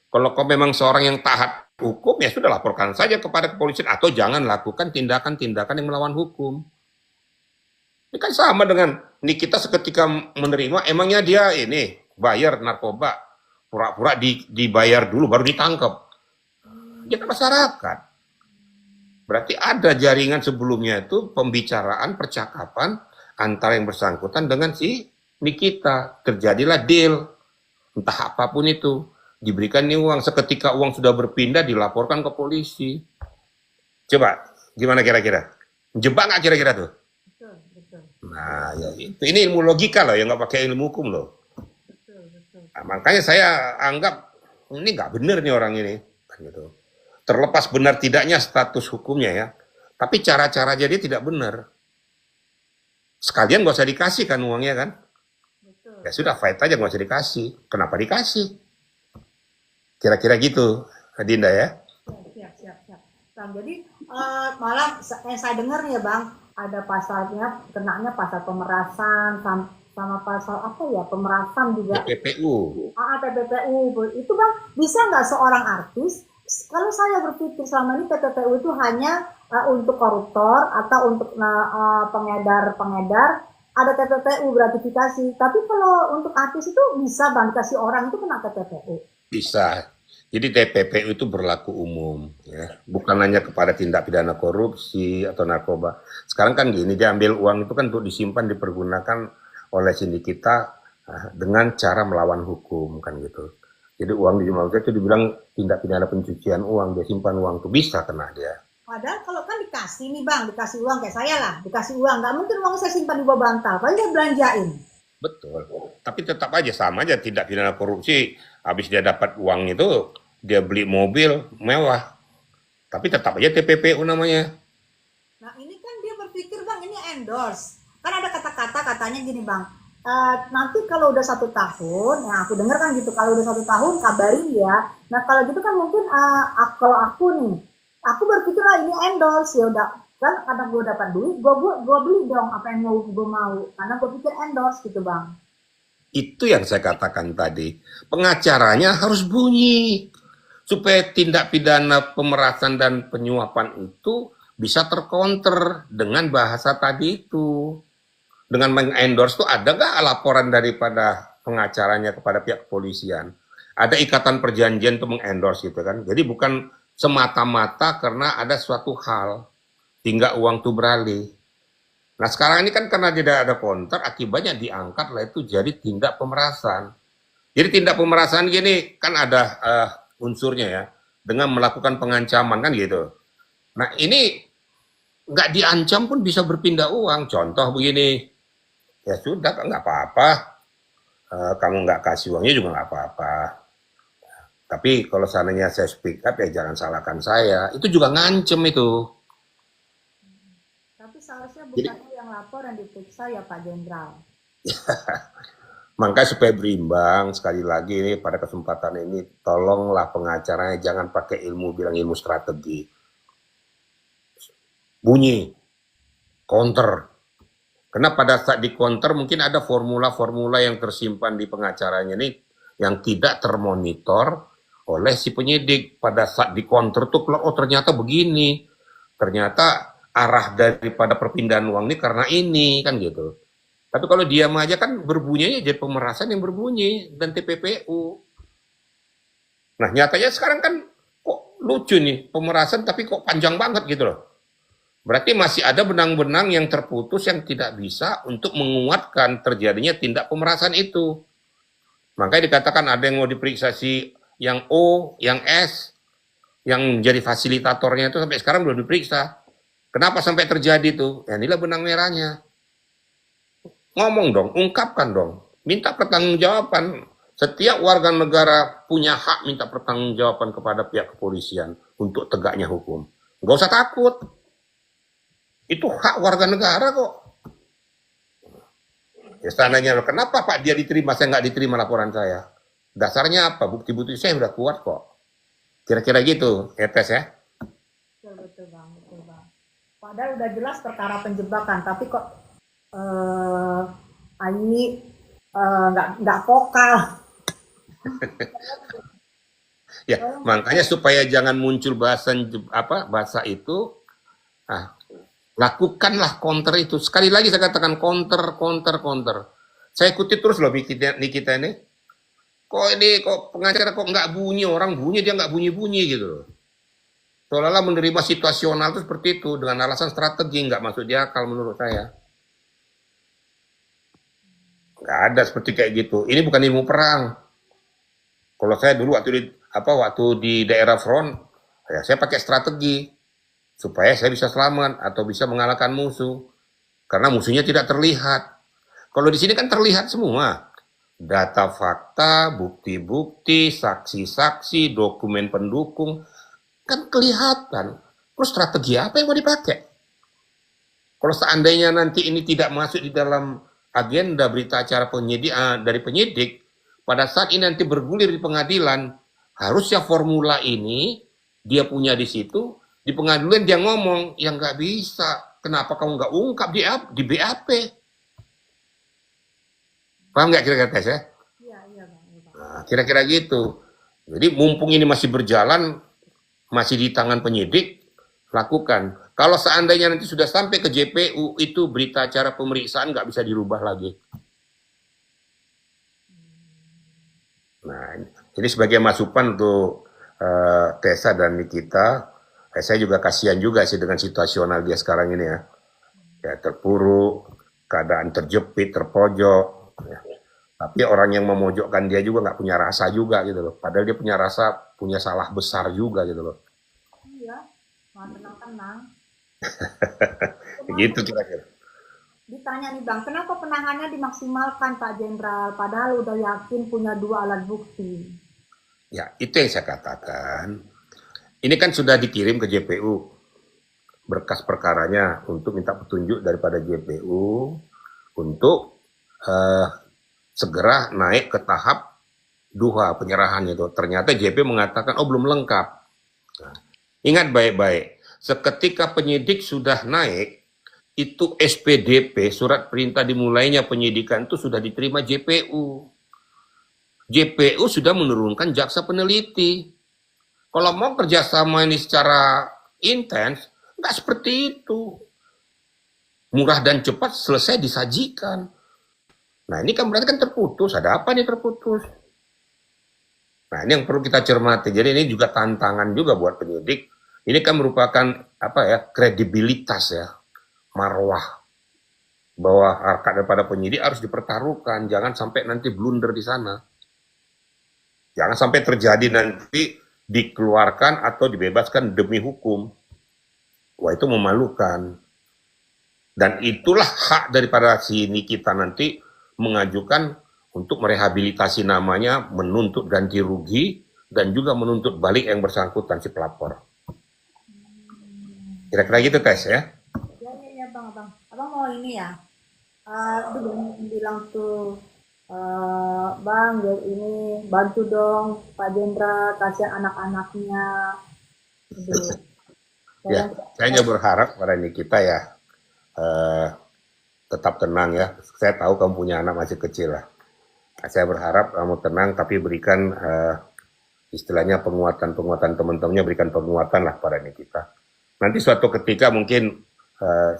C: Kalau kau memang seorang yang taat hukum ya sudah laporkan saja kepada kepolisian atau jangan lakukan tindakan-tindakan yang melawan hukum. Ini kan sama dengan Nikita seketika menerima, emangnya dia ini bayar narkoba, pura-pura dibayar dulu baru ditangkap. Dia kan masyarakat. Berarti ada jaringan sebelumnya itu pembicaraan, percakapan antara yang bersangkutan dengan si Nikita. Terjadilah deal, entah apapun itu. Diberikan nih uang, seketika uang sudah berpindah dilaporkan ke polisi. Coba, gimana kira-kira? Jebak nggak kira-kira tuh?
D: Betul.
C: Nah, ya itu. Ini ilmu logika loh, yang nggak pakai ilmu hukum loh. Nah, makanya saya anggap ini nggak benar nih orang ini, kan gitu. Terlepas benar tidaknya status hukumnya ya, tapi cara-cara jadi tidak benar. Sekalian nggak usah dikasih kan uangnya kan?
D: Betul.
C: Ya sudah fight aja nggak usah dikasih. Kenapa dikasih? Kira-kira gitu, Dinda ya?
D: Siap. Bang, jadi malah saya dengar nih ya Bang, ada pasalnya, kenanya pasal pemerasan, sama pasal apa ya, pemerasan juga.
C: PPPU.
D: PPPU. Itu Bang, bisa nggak seorang artis, kalau saya berpikir selama ini PPPU itu hanya untuk koruptor atau untuk pengedar, ada TPPU gratifikasi. Tapi kalau untuk artis itu bisa Bang, kasih orang itu kena TPPU.
C: Bisa. Jadi TPPU itu berlaku umum, ya. Bukan hanya kepada tindak pidana korupsi atau narkoba. Sekarang kan gini, dia ambil uang itu kan untuk disimpan, dipergunakan oleh sindikita dengan cara melawan hukum, kan gitu. Jadi uang di jumlah itu dibilang tindak pidana pencucian uang, dia simpan uang itu bisa kena dia.
D: Padahal kalau kan dikasih nih Bang, dikasih uang kayak saya lah, dikasih uang, nggak mungkin uang saya simpan di bawah bantal, paling dia belanjain.
C: Betul. Tapi tetap aja sama aja tindak pidana korupsi. Habis dia dapat uang itu, dia beli mobil mewah. Tapi tetap aja TPPU namanya.
D: Nah ini kan dia berpikir Bang, ini endorse. Kan ada kata-kata katanya gini Bang, nanti kalau udah 1 tahun, ya aku dengar kan gitu, kalau udah 1 tahun kabarin ya. Nah kalau gitu kan mungkin kalau aku nih, aku berpikir lah ini endorse, ya udah kan karena gue dapat duit, gue beli dong apa yang gue mau, karena gue pikir endorse gitu Bang.
C: Itu yang saya katakan tadi. Pengacaranya harus bunyi. Supaya tindak pidana pemerasan dan penyuapan itu bisa tercounter dengan bahasa tadi itu. Dengan mengendorse itu ada nggak laporan daripada pengacaranya kepada pihak kepolisian? Ada ikatan perjanjian untuk mengendorse gitu kan. Jadi bukan semata-mata karena ada suatu hal hingga uang itu beralih. Nah sekarang ini kan karena tidak ada counter, akibatnya diangkat lah itu jadi tindak pemerasan. Jadi tindak pemerasan gini kan ada unsurnya ya, dengan melakukan pengancaman kan gitu. Nah ini nggak diancam pun bisa berpindah uang. Contoh begini, ya sudah nggak apa-apa, kamu nggak kasih uangnya juga nggak apa-apa. Tapi kalau seandainya saya speak up ya jangan salahkan saya. Itu juga ngancem itu.
D: seharusnya
C: Jadi
D: bukan yang lapor yang diperiksa ya Pak Jenderal.
C: makanya supaya berimbang, sekali lagi ini pada kesempatan ini tolonglah pengacaranya jangan pakai ilmu bilang ilmu strategi. Bunyi, counter. Karena pada saat di counter mungkin ada formula-formula yang tersimpan di pengacaranya ini yang tidak termonitor oleh si penyidik. Pada saat di counter tuh keluar, oh ternyata begini. Ternyata arah daripada perpindahan uang ini karena ini, kan gitu. Tapi kalau diam aja kan berbunyinya jadi pemerasan yang berbunyi dan TPPU. Nah nyatanya sekarang kan kok lucu nih pemerasan tapi kok panjang banget gitu loh. Berarti masih ada benang-benang yang terputus yang tidak bisa untuk menguatkan terjadinya tindak pemerasan itu. Makanya dikatakan ada yang mau diperiksa si yang O, yang S, yang jadi fasilitatornya itu sampai sekarang belum diperiksa. Kenapa sampai terjadi itu? Ya inilah benang merahnya. Ngomong dong, ungkapkan dong. Minta pertanggungjawaban. Setiap warga negara punya hak minta pertanggungjawaban kepada pihak kepolisian untuk tegaknya hukum. Nggak usah takut. Itu hak warga negara kok. Ya seandainya, kenapa Pak dia diterima, saya nggak diterima laporan saya? Dasarnya apa? Bukti-bukti saya udah kuat kok. Kira-kira gitu, Tes ya.
D: Betul Bang, betul Bang. Padahal udah jelas perkara penjebakan, tapi kok Ayi nggak vokal.
C: Ya, makanya supaya jangan muncul bahasa itu, lakukanlah counter itu. Sekali lagi saya katakan counter. Saya ikuti terus loh Nikita ini. Kok pengacara kok nggak bunyi, orang bunyi dia nggak bunyi gitu loh. Seolah-olah menerima situasional itu seperti itu dengan alasan strategi nggak masuk di akal menurut saya. Nggak ada seperti kayak gitu. Ini bukan ilmu perang. Kalau saya dulu waktu di daerah front, ya saya pakai strategi supaya saya bisa selamat atau bisa mengalahkan musuh. Karena musuhnya tidak terlihat. Kalau di sini kan terlihat semua. Data fakta, bukti-bukti, saksi-saksi, dokumen pendukung, kan kelihatan. Terus strategi apa yang mau dipakai? Kalau seandainya nanti ini tidak masuk di dalam agenda berita acara dari penyidik, pada saat ini nanti bergulir di pengadilan, harusnya formula ini dia punya di situ, di pengadilan dia ngomong, yang nggak bisa, kenapa kamu nggak ungkap di BAP? Paham nggak kira-kira Tes ya?
D: Iya Bang.
C: Nah, kira-kira gitu. Jadi mumpung ini masih berjalan, masih di tangan penyidik, lakukan. Kalau seandainya nanti sudah sampai ke JPU, itu berita acara pemeriksaan nggak bisa dirubah lagi. Nah, ini sebagai masukan untuk Tessa dan Nikita, saya juga kasihan juga sih dengan situasional dia sekarang ini ya. Ya terpuruk, keadaan terjepit, terpojok. Ya. Tapi orang yang memojokkan dia juga nggak punya rasa juga gitu loh. Padahal dia punya rasa, punya salah besar juga gitu loh.
D: Iya, mau tenang-tenang.
C: Gitu kira-kira.
D: Ditanya nih Bang, kenapa penahanannya dimaksimalkan Pak Jenderal, padahal udah yakin punya 2 alat bukti?
C: Ya, itu yang saya katakan. Ini kan sudah dikirim ke JPU berkas perkaranya untuk minta petunjuk daripada JPU untuk segera naik ke tahap 2 penyerahan itu. Ternyata JPU mengatakan, oh belum lengkap. Nah, ingat baik-baik, seketika penyidik sudah naik, itu SPDP, surat perintah dimulainya penyidikan itu sudah diterima JPU. JPU sudah menurunkan jaksa peneliti. Kalau mau kerjasama ini secara intens, nggak seperti itu. Murah dan cepat selesai disajikan. Nah ini kan berarti kan terputus. Ada apa nih terputus? Nah ini yang perlu kita cermati. Jadi ini juga tantangan juga buat penyidik. Ini kan merupakan kredibilitas ya. Marwah bahwa harkat daripada penyidik harus dipertaruhkan, jangan sampai nanti blunder di sana, jangan sampai terjadi nanti dikeluarkan atau dibebaskan demi hukum. Wah itu memalukan, dan itulah hak daripada si Nikita nanti mengajukan untuk merehabilitasi namanya, menuntut ganti rugi dan juga menuntut balik yang bersangkutan si pelapor. Kira-kira gitu Tes ya.
D: Ya Bang, ini ya, itu banyak yang bilang tuh, Bang, ya ini bantu dong Pak Jenderal, kasihan anak-anaknya. Aduh,
C: Ya,
D: tolong.
C: saya hanya berharap pada Nikita ya, eh, tetap tenang ya. Saya tahu kamu punya anak masih kecil lah. Saya berharap kamu tenang, tapi berikan istilahnya penguatan-penguatan teman-temannya, berikan penguatan lah pada Nikita. Nanti suatu ketika mungkin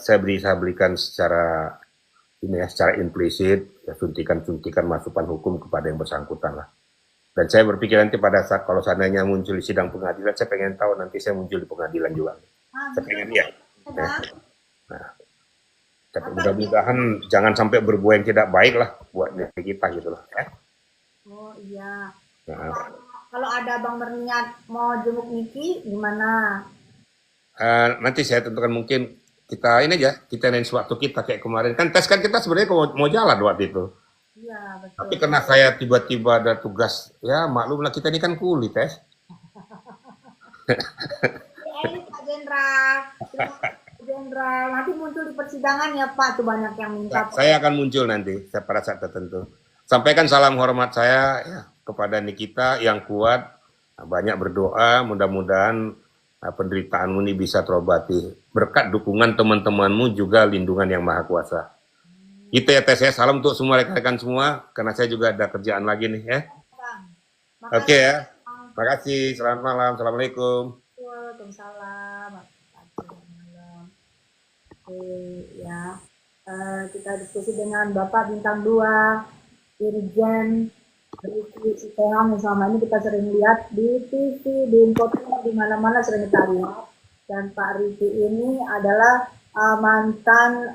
C: saya berikan secara ini ya, secara implisit, ya, suntikan-suntikan masukan hukum kepada yang bersangkutan lah. Dan saya berpikir nanti pada saat kalau seandainya muncul di sidang pengadilan, saya pengen tahu nanti saya muncul di pengadilan juga. Saya pengen ya.
D: Bang.
C: Nah, tapi mudah-mudahan jangan sampai berbuah yang tidak baik lah buat kita gitu loh. Ya.
D: Oh iya.
C: Nah,
D: Kalau ada Bang berniat mau jenguk Niki, gimana?
C: nanti saya tentukan mungkin kita ini aja, kita lain suatu kita kayak kemarin kan tes kan kita sebenarnya mau jalan waktu itu.
D: Iya, betul.
C: Tapi karena saya tiba-tiba ada tugas, ya maklumlah kita ini kan kuli tes.
D: Pak Jenderal. Pak Jenderal, nanti muncul di persidangan ya Pak, tuh banyak yang minta.
C: Saya akan muncul nanti pada saat tertentu. Sampaikan salam hormat saya ya, kepada Nikita yang kuat, banyak berdoa, mudah-mudahan penderitaanmu ini bisa terobati. Berkat dukungan teman-temanmu juga lindungan yang maha kuasa. Itu ya tes ya, salam untuk semua rekan-rekan semua, karena saya juga ada kerjaan lagi nih ya. Oke ya, makasih, selamat malam, assalamualaikum.
D: Waalaikumsalam. Oke ya, kita diskusi dengan Bapak Bintang 2, Dirjen Riki Sitehang yang selama ini kita sering lihat di TV, di Infotron, di mana-mana sering kita lihat. Dan Pak Riki ini adalah mantan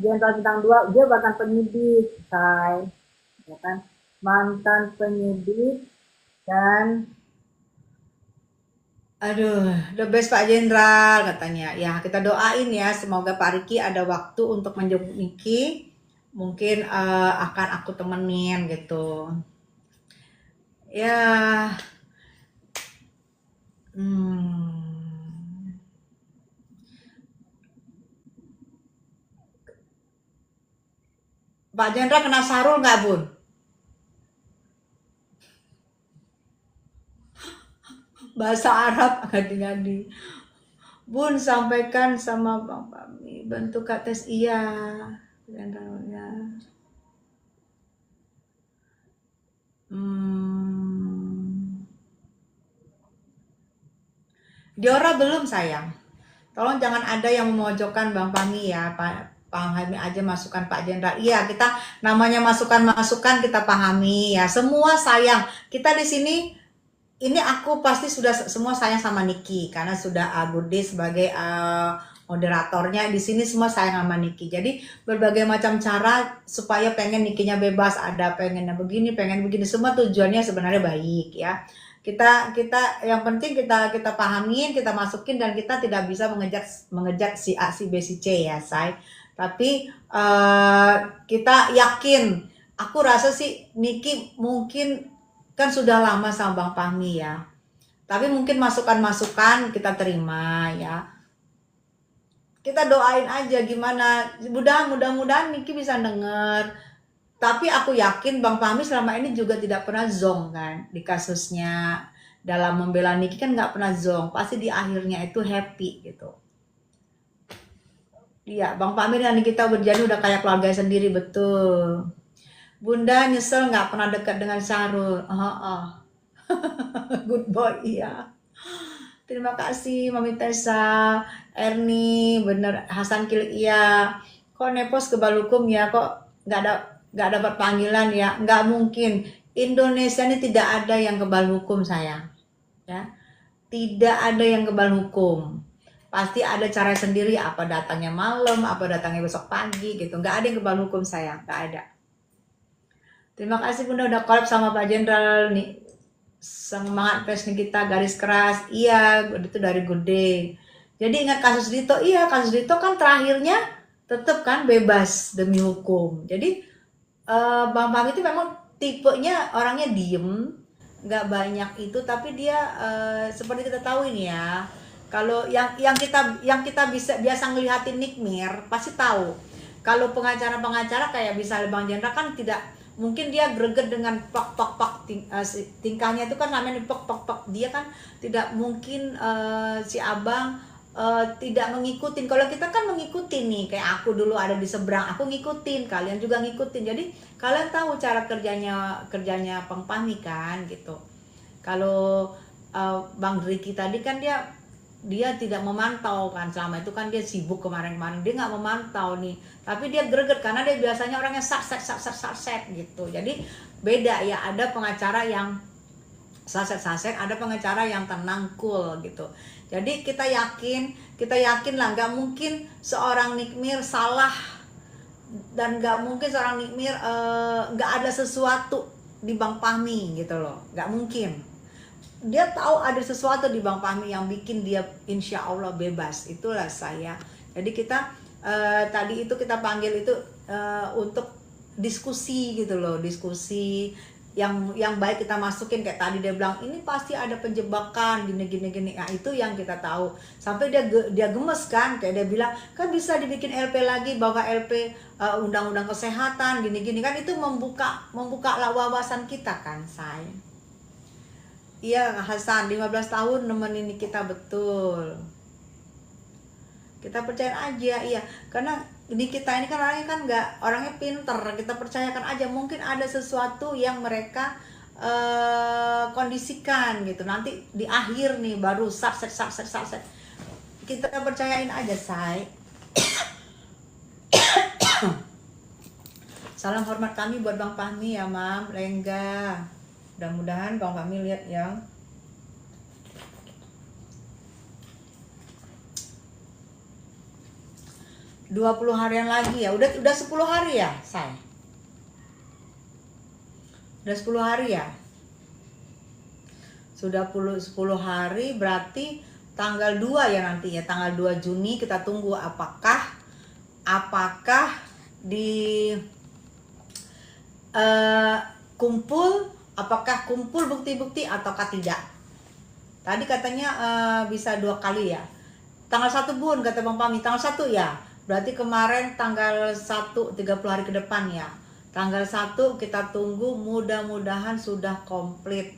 D: Jenderal Bintang 2, dia bahkan penyidik, ya kan? Mantan penyidik dan
A: Aduh, the best Pak Jenderal katanya. Ya, kita doain ya, semoga Pak Riki ada waktu untuk menjenguk Niki. Mungkin akan aku temenin gitu. Ya, Pak Jenderal kena sarul nggak, Bun? Bahasa Arab ngadi-ngadi. Bun, sampaikan sama Bang Pami, bentuk tes iya. Jenderalnya. Diora belum sayang. Tolong jangan ada yang memojokkan Bang Pami ya, Pak pahami aja masukan Pak Jenderal. Iya, kita namanya masukan-masukan kita pahami ya. Semua sayang. Kita di sini ini aku pasti sudah semua sayang sama Niki karena sudah Bude sebagai moderatornya di sini semua sayang sama Niki. Jadi berbagai macam cara supaya pengen Nikinya bebas, ada pengennya begini, pengen begini, semua tujuannya sebenarnya baik ya. Kita yang penting kita pahamin, kita masukin dan kita tidak bisa mengejar si A, si B, si C ya, say. Tapi kita yakin, aku rasa sih Niki mungkin kan sudah lama sama Bang Pahmi ya. Tapi mungkin masukan-masukan kita terima ya. Kita doain aja gimana. Mudah-mudahan Niki bisa denger. Tapi aku yakin Bang Pahmi selama ini juga tidak pernah zong kan di kasusnya. Dalam membela Niki kan nggak pernah zong. Pasti di akhirnya itu happy gitu. Iya, Bang Pahmi dan kita berjanji udah kayak keluarga sendiri, betul. Bunda nyesel nggak pernah dekat dengan Syahrul. Good boy, iya. Terima kasih Mami Tessa, Erni, bener Hasan Kilik, iya. Kok nepos ke Balukum ya? Kok nggak dapat panggilan ya? Nggak mungkin. Indonesia ini tidak ada yang kebal hukum sayang. Ya, tidak ada yang kebal hukum. Pasti ada cara sendiri. Apa datangnya malam, apa datangnya besok pagi gitu. Nggak ada yang kebal hukum sayang, nggak ada. Terima kasih Bunda udah collab sama Pak Jenderal nih. Semangat pes kita garis keras. Iya, itu dari Gede. Jadi ingat kasus Dito. Iya, kasus Dito kan terakhirnya tetap kan bebas demi hukum. Jadi Bang Pahmi itu memang tipenya orangnya diem, nggak banyak itu, tapi dia seperti kita tahu ini ya, Kalau yang kita bisa biasa ngelihatin Nikmir pasti tahu. Kalau pengacara-pengacara kayak misalnya Bang Jendra kan tidak mungkin dia greget dengan tingkahnya itu kan namanya pak. Dia kan tidak mungkin si abang tidak mengikutin. Kalau kita kan mengikutin nih, kayak aku dulu ada di seberang, aku ngikutin, kalian juga ngikutin. Jadi kalian tahu cara kerjanya Bang Fahmi kan gitu. Kalau Bang Ricky tadi kan dia tidak memantau kan, selama itu kan dia sibuk kemarin-kemarin, dia nggak memantau nih, tapi dia greget karena dia biasanya orangnya saset gitu. Jadi beda ya, ada pengacara yang saset, ada pengacara yang tenang, cool gitu. Jadi kita yakin lah, nggak mungkin seorang Nikmir salah, dan nggak mungkin seorang Nikmir nggak ada sesuatu di Bang Fahmi gitu loh, nggak mungkin. Dia tahu ada sesuatu di Bang Fahmi yang bikin dia insya Allah bebas. Itulah saya. Jadi kita tadi itu kita panggil itu untuk diskusi gitu loh, diskusi yang baik kita masukin. Kayak tadi dia bilang ini pasti ada penjebakan gini. Nah itu yang kita tahu. Sampai dia gemes kan, kayak dia bilang kan bisa dibikin LP lagi, bahwa LP undang-undang kesehatan gini kan, itu membuka wawasan kita kan, saya. Iya Hasan, 15 tahun nemenin kita, betul. Kita percayain aja, iya. Karena di kita ini kan orangnya pinter, kita percayakan aja. Mungkin ada sesuatu yang mereka kondisikan gitu. Nanti di akhir nih baru set. Kita percayain aja, say. Salam hormat kami buat Bang Fahmi ya, Mam Lengga. Mudah-mudahan Bang Fahmi lihat yang 20 harian lagi ya. Udah 10 hari ya, say. Udah 10 hari ya. Sudah 10 hari, berarti tanggal 2 ya nanti ya. Tanggal 2 Juni kita tunggu apakah di apakah kumpul bukti-bukti ataukah tidak. Tadi katanya bisa 2 kali ya. Tanggal 1 Bun kata Bang Fahmi, tanggal 1 ya. Berarti kemarin tanggal 1 30 hari ke depan ya. Tanggal 1 kita tunggu, mudah-mudahan sudah komplit.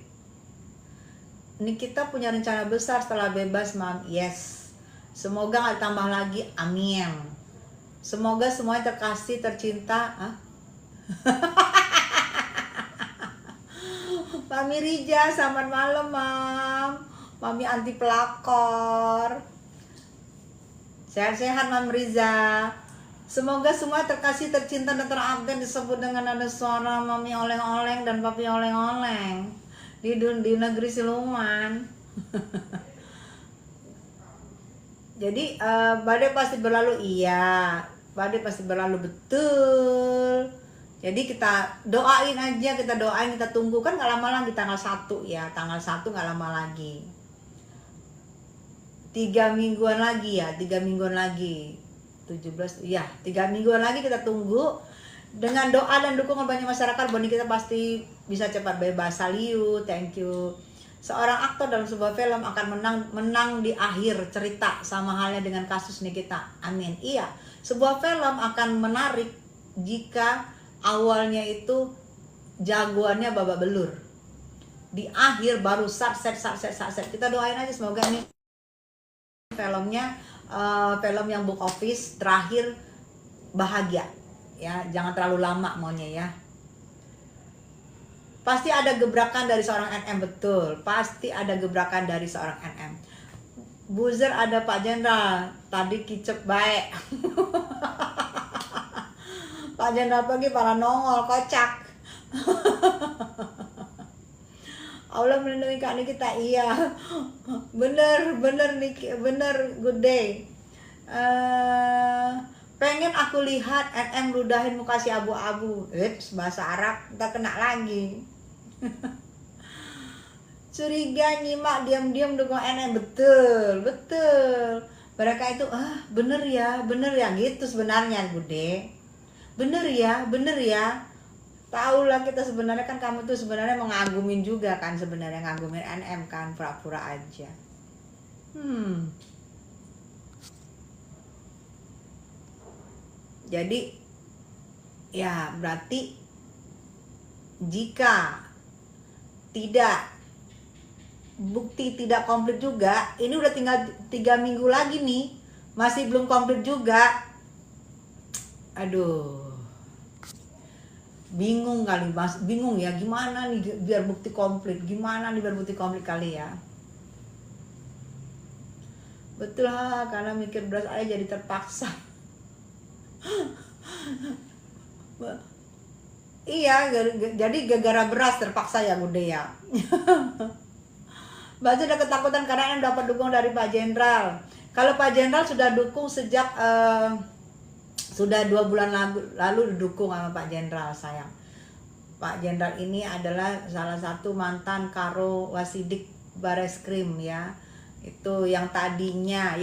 A: Ini kita punya rencana besar setelah bebas, Mam. Yes. Semoga gak tambah lagi, amin. Semoga semuanya terkasih, tercinta. Mami Rija, selamat malam, Mam. Mami anti pelakor. Sehat-sehat, Mam Riza. Semoga semua terkasih, tercinta, dan terabden disebut dengan nada suara Mami oleng-oleng dan Papi oleng-oleng di negeri siluman. Jadi badai pasti berlalu, iya. Badai pasti berlalu, betul. Jadi kita doain aja, kita tunggu. Kan gak lama lagi, tanggal 1 ya. Tanggal 1 gak lama lagi. 3 mingguan lagi ya, 3 mingguan lagi. 17, ya 3 mingguan lagi kita tunggu. Dengan doa dan dukungan banyak masyarakat, Boni kita pasti bisa cepat bebas. Saliu, thank you. Seorang aktor dalam sebuah film akan menang di akhir cerita, sama halnya dengan kasus Nikita. Amin. Iya, sebuah film akan menarik jika awalnya itu jagoannya babak belur, di akhir baru set. Kita doain aja semoga ini filmnya film yang box office terakhir bahagia ya, jangan terlalu lama maunya ya. Pasti ada gebrakan dari seorang NM, betul, pasti ada gebrakan dari seorang NM. Buzzer ada Pak Jenderal, tadi kicep baik. Pak Jenderal pergi para nongol, kocak. Allah melindungi Kak Nikita, iya. Bener good day. Pengen aku lihat NM ludahin muka si abu-abu. Bahasa Arab, kita kena lagi. Curiga, nyimak, diam-diam dukung NM, betul. Mereka itu bener ya gitu sebenarnya, Bude. Bener ya. Tahulah kita sebenarnya kan, kamu tuh sebenarnya mengagumin juga kan, sebenarnya ngagumin NM kan, pura-pura aja. Jadi ya berarti jika bukti tidak komplit juga, ini udah tinggal 3 minggu lagi nih, masih belum komplit juga. Aduh, bingung kali mas, bingung ya gimana nih biar bukti komplit, kali ya. Betul lah, karena mikir beras aja jadi terpaksa. Iya, jadi gara-gara beras terpaksa ya Bude ya. Baca udah ketakutan karena dapat dukung dari Pak Jenderal. Kalau Pak Jenderal sudah dukung sejak sudah 2 bulan lalu didukung sama Pak Jenderal sayang. Pak Jenderal ini adalah salah satu mantan Karo Wasidik Bareskrim ya. Itu yang tadinya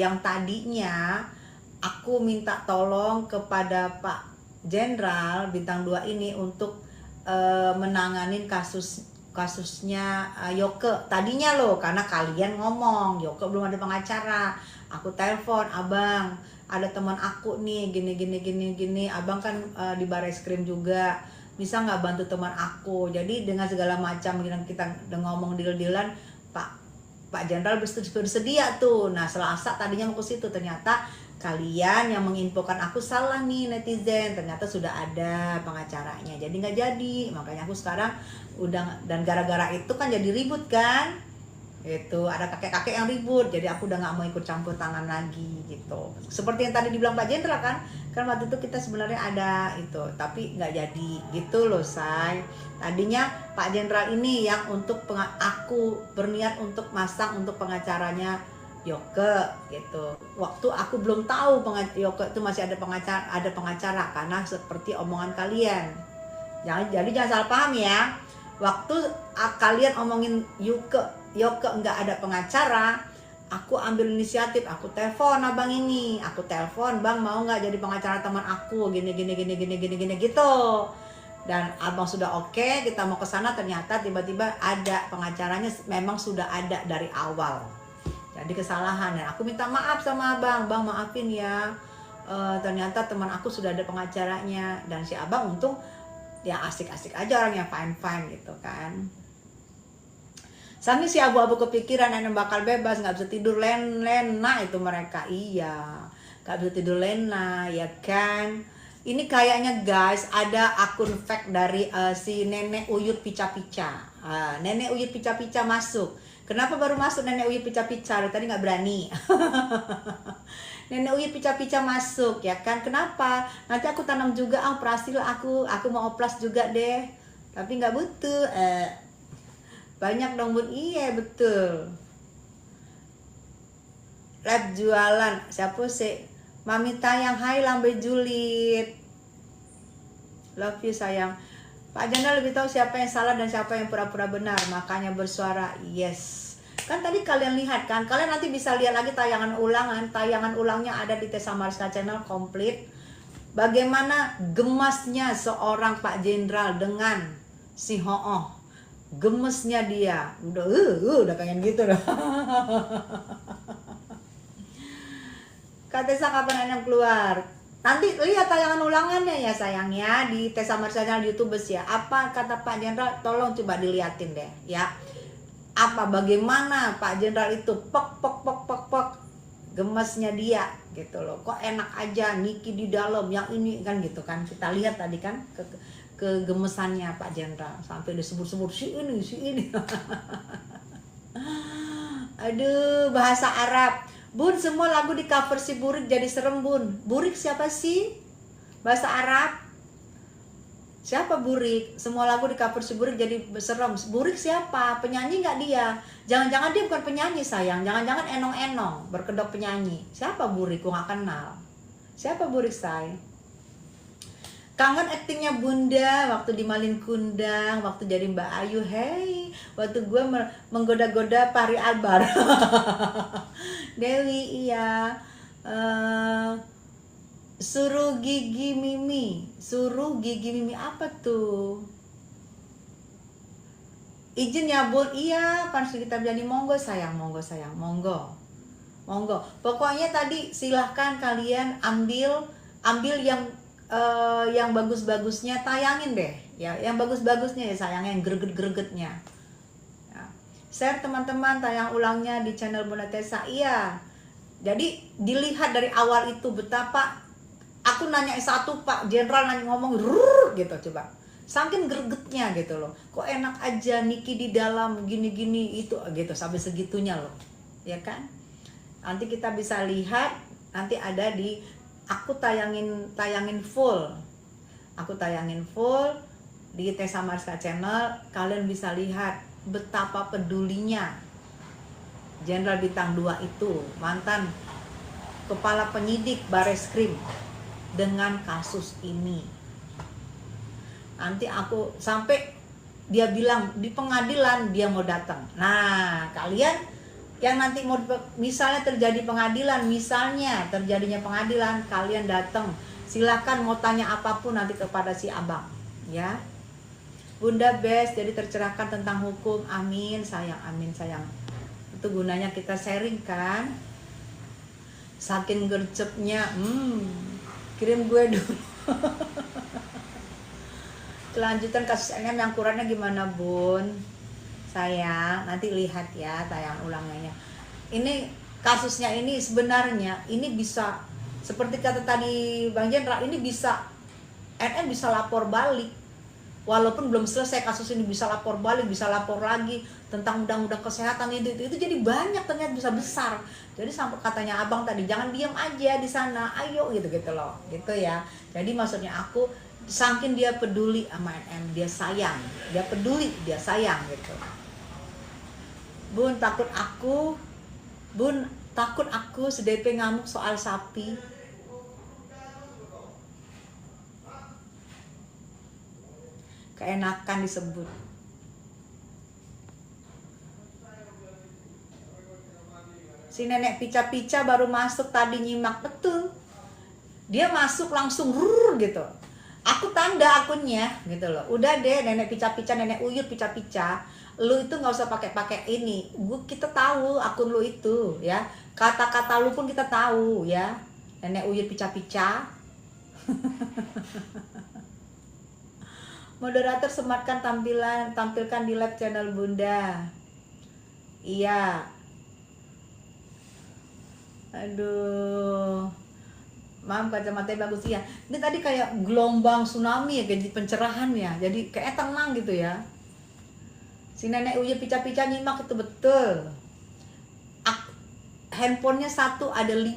A: aku minta tolong kepada Pak Jenderal Bintang 2 ini untuk menanganin kasusnya Yoke tadinya loh, karena kalian ngomong Yoke belum ada pengacara. Aku telepon, abang ada teman aku nih gini, abang kan di Bareskrim juga, bisa nggak bantu teman aku. Jadi dengan segala macam kita udah ngomong deal-dealan, Pak Jenderal bersedia tuh. Nah Selasa tadinya mau ke situ, ternyata kalian yang menginfokan aku salah nih netizen, ternyata sudah ada pengacaranya, jadi nggak jadi. Makanya aku sekarang udah, dan gara-gara itu kan jadi ribut kan, itu ada kakek-kakek yang ribut, jadi aku udah nggak mau ikut campur tangan lagi gitu. Seperti yang tadi dibilang Pak Jenderal kan waktu itu kita sebenarnya ada itu, tapi nggak jadi gitu loh say. Tadinya Pak Jenderal ini yang untuk aku berniat untuk masang untuk pengacaranya Yoke gitu. Waktu aku belum tahu Yoke itu masih ada pengacara karena seperti omongan kalian. Jadi jangan salah paham ya. Waktu kalian omongin Yoke nggak ada pengacara, aku ambil inisiatif, aku telepon abang ini, bang mau nggak jadi pengacara teman aku gini gitu. Dan abang sudah oke, kita mau ke sana, ternyata tiba-tiba ada pengacaranya, memang sudah ada dari awal. Jadi kesalahan, dan aku minta maaf sama abang maafin ya, ternyata teman aku sudah ada pengacaranya. Dan si abang untung ya asik-asik aja, orangnya fine gitu kan. Sampai si abu-abu kepikiran yang bakal bebas, nggak bisa tidur lena itu mereka. Iya, nggak bisa tidur lena ya kan. Ini kayaknya guys ada akun fake dari si Nenek Uyut Pica-Pica. Nenek Uyut Pica-Pica masuk. Kenapa baru masuk Nenek Uyut Pica-Pica? Tadi nggak berani. Nenek Uyut Pica-Pica masuk ya kan? Kenapa? Nanti aku tanam juga prasil aku mau oplas juga deh. Tapi nggak butuh. Banyak dong bun, iya betul. Lab jualan, siapa sih? Mami tayang, hai lambe julid. Love you sayang. Pak Jenderal lebih tahu siapa yang salah dan siapa yang pura-pura benar, makanya bersuara yes. Kan tadi kalian lihat kan, kalian nanti bisa lihat lagi tayangan ulangnya ada di Tessa Mariska Channel komplit. Bagaimana gemasnya seorang Pak Jenderal dengan si Hooh. Gemesnya dia, udah pengen gitu loh. Kak Tessa kapan yang keluar? Nanti lihat tayangan ulangannya ya sayangnya di Tessa Mariska Channel di YouTube ya. Apa kata Pak Jenderal? Tolong coba diliatin deh ya. Apa bagaimana Pak Jenderal itu pok gemesnya dia gitu loh. Kok enak aja Niki di dalam yang ini kan gitu kan. Kita lihat tadi kan kegemesannya Pak Jenderal sampai disebut-sebut si ini. Aduh, bahasa Arab. Bun, semua lagu di cover si Burik jadi serem bun. Burik siapa sih? Bahasa Arab. Siapa Burik? Semua lagu di cover si Burik jadi serem. Burik siapa? Penyanyi nggak dia? Jangan-jangan dia bukan penyanyi sayang. Jangan-jangan enong-enong berkedok penyanyi. Siapa Burik? Gue nggak kenal. Siapa Burik say? Kangen aktingnya Bunda waktu di Malin Kundang, waktu jadi Mbak Ayu, hey, waktu gue menggoda-goda Fachri Albar. Dewi, iya. Suruh gigi Mimi apa tuh? Izin ya Bun, iya, kan kita jadi monggo sayang. Monggo. Pokoknya tadi silahkan kalian ambil yang bagus-bagusnya, tayangin deh ya, yang bagus-bagusnya ya sayang, yang greget-gregetnya ya. Share teman-teman tayang ulangnya di channel Bunda Tessa. Iya, jadi dilihat dari awal itu betapa aku nanya satu, Pak Jenderal nanya ngomong gitu, coba saking gregetnya gitu loh, kok enak aja Niki di dalam gini-gini itu gitu, sampai segitunya loh ya kan. Nanti kita bisa lihat, nanti ada di aku tayangin full di Tessa Mariska Channel. Kalian bisa lihat betapa pedulinya Jenderal Bintang 2 itu, mantan kepala penyidik Bareskrim, dengan kasus ini. Nanti aku sampai dia bilang di pengadilan dia mau datang. Nah, kalian yang nanti mau misalnya terjadinya pengadilan, kalian datang, silakan mau tanya apapun nanti kepada si abang ya. Bunda best, jadi tercerahkan tentang hukum. Amin sayang, amin sayang. Itu gunanya kita sharing kan. Saking gercepnya, kirim gue dulu. Kelanjutan kasus NM yang kurangnya gimana Bun? Sayang, nanti lihat ya tayang ulangnya. Ini kasusnya ini sebenarnya ini bisa seperti kata tadi Bang Jenderal, ini bisa NM bisa lapor balik. Walaupun belum selesai kasus ini, bisa lapor balik, bisa lapor lagi tentang undang-undang kesehatan itu jadi banyak, ternyata bisa besar. Jadi sampai katanya abang tadi, jangan diam aja di sana, ayo gitu loh, gitu ya. Jadi maksudnya aku, saking dia peduli sama NM, dia sayang, dia peduli, dia sayang gitu. Bun takut aku sedp ngamuk soal sapi. Keenakan disebut. Si nenek pica-pica baru masuk tadi nyimak, betul. Dia masuk langsung gitu. Aku tanda akunnya gitu loh. Udah deh nenek pica-pica, nenek uyut pica-pica. Lu itu nggak usah pakai ini. Kita tahu akun lu itu ya. Kata-kata lu pun kita tahu ya. Nenek uyut pica-pica. Moderator sematkan tampilkan di live channel Bunda. Iya. Aduh. Mam, kacamatanya bagus ya. Ini tadi kayak gelombang tsunami ya, kayak pencerahan ya. Jadi kayak tenang gitu ya. Si nenek uyut pica-pica nyimak itu betul. Handphonenya satu ada 5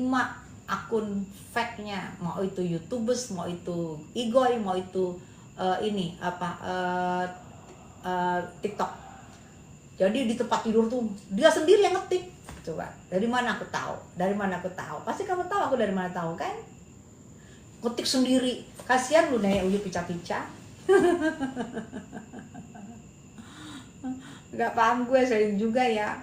A: akun fake-nya. Mau itu YouTubers, mau itu Igoy, mau itu TikTok. Jadi di tempat tidur tuh dia sendiri yang ngetik. Coba, dari mana aku tahu? Pasti kamu tahu aku dari mana tahu kan? Ngetik sendiri. Kasihan lu nenek uyut pica-pica. Gak paham gue, sering juga ya.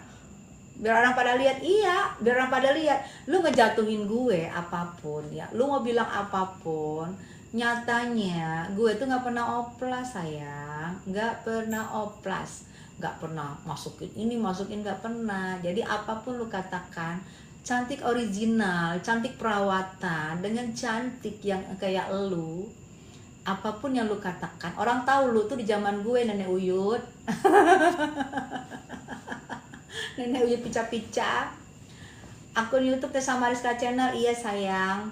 A: Biar orang pada lihat, iya, biar orang pada lihat. Lu ngejatuhin gue apapun ya, lu mau bilang apapun, nyatanya gue tuh nggak pernah oplas sayang, nggak pernah oplas, nggak pernah masukin ini masukin, nggak pernah. Jadi apapun lu katakan, cantik original, cantik perawatan, dengan cantik yang kayak lu, apapun yang lu katakan, orang tahu lu tuh di zaman gue nenek uyut. Nenek uyut pica-pica. Akun YouTube Tessa Mariska Channel, iya sayang.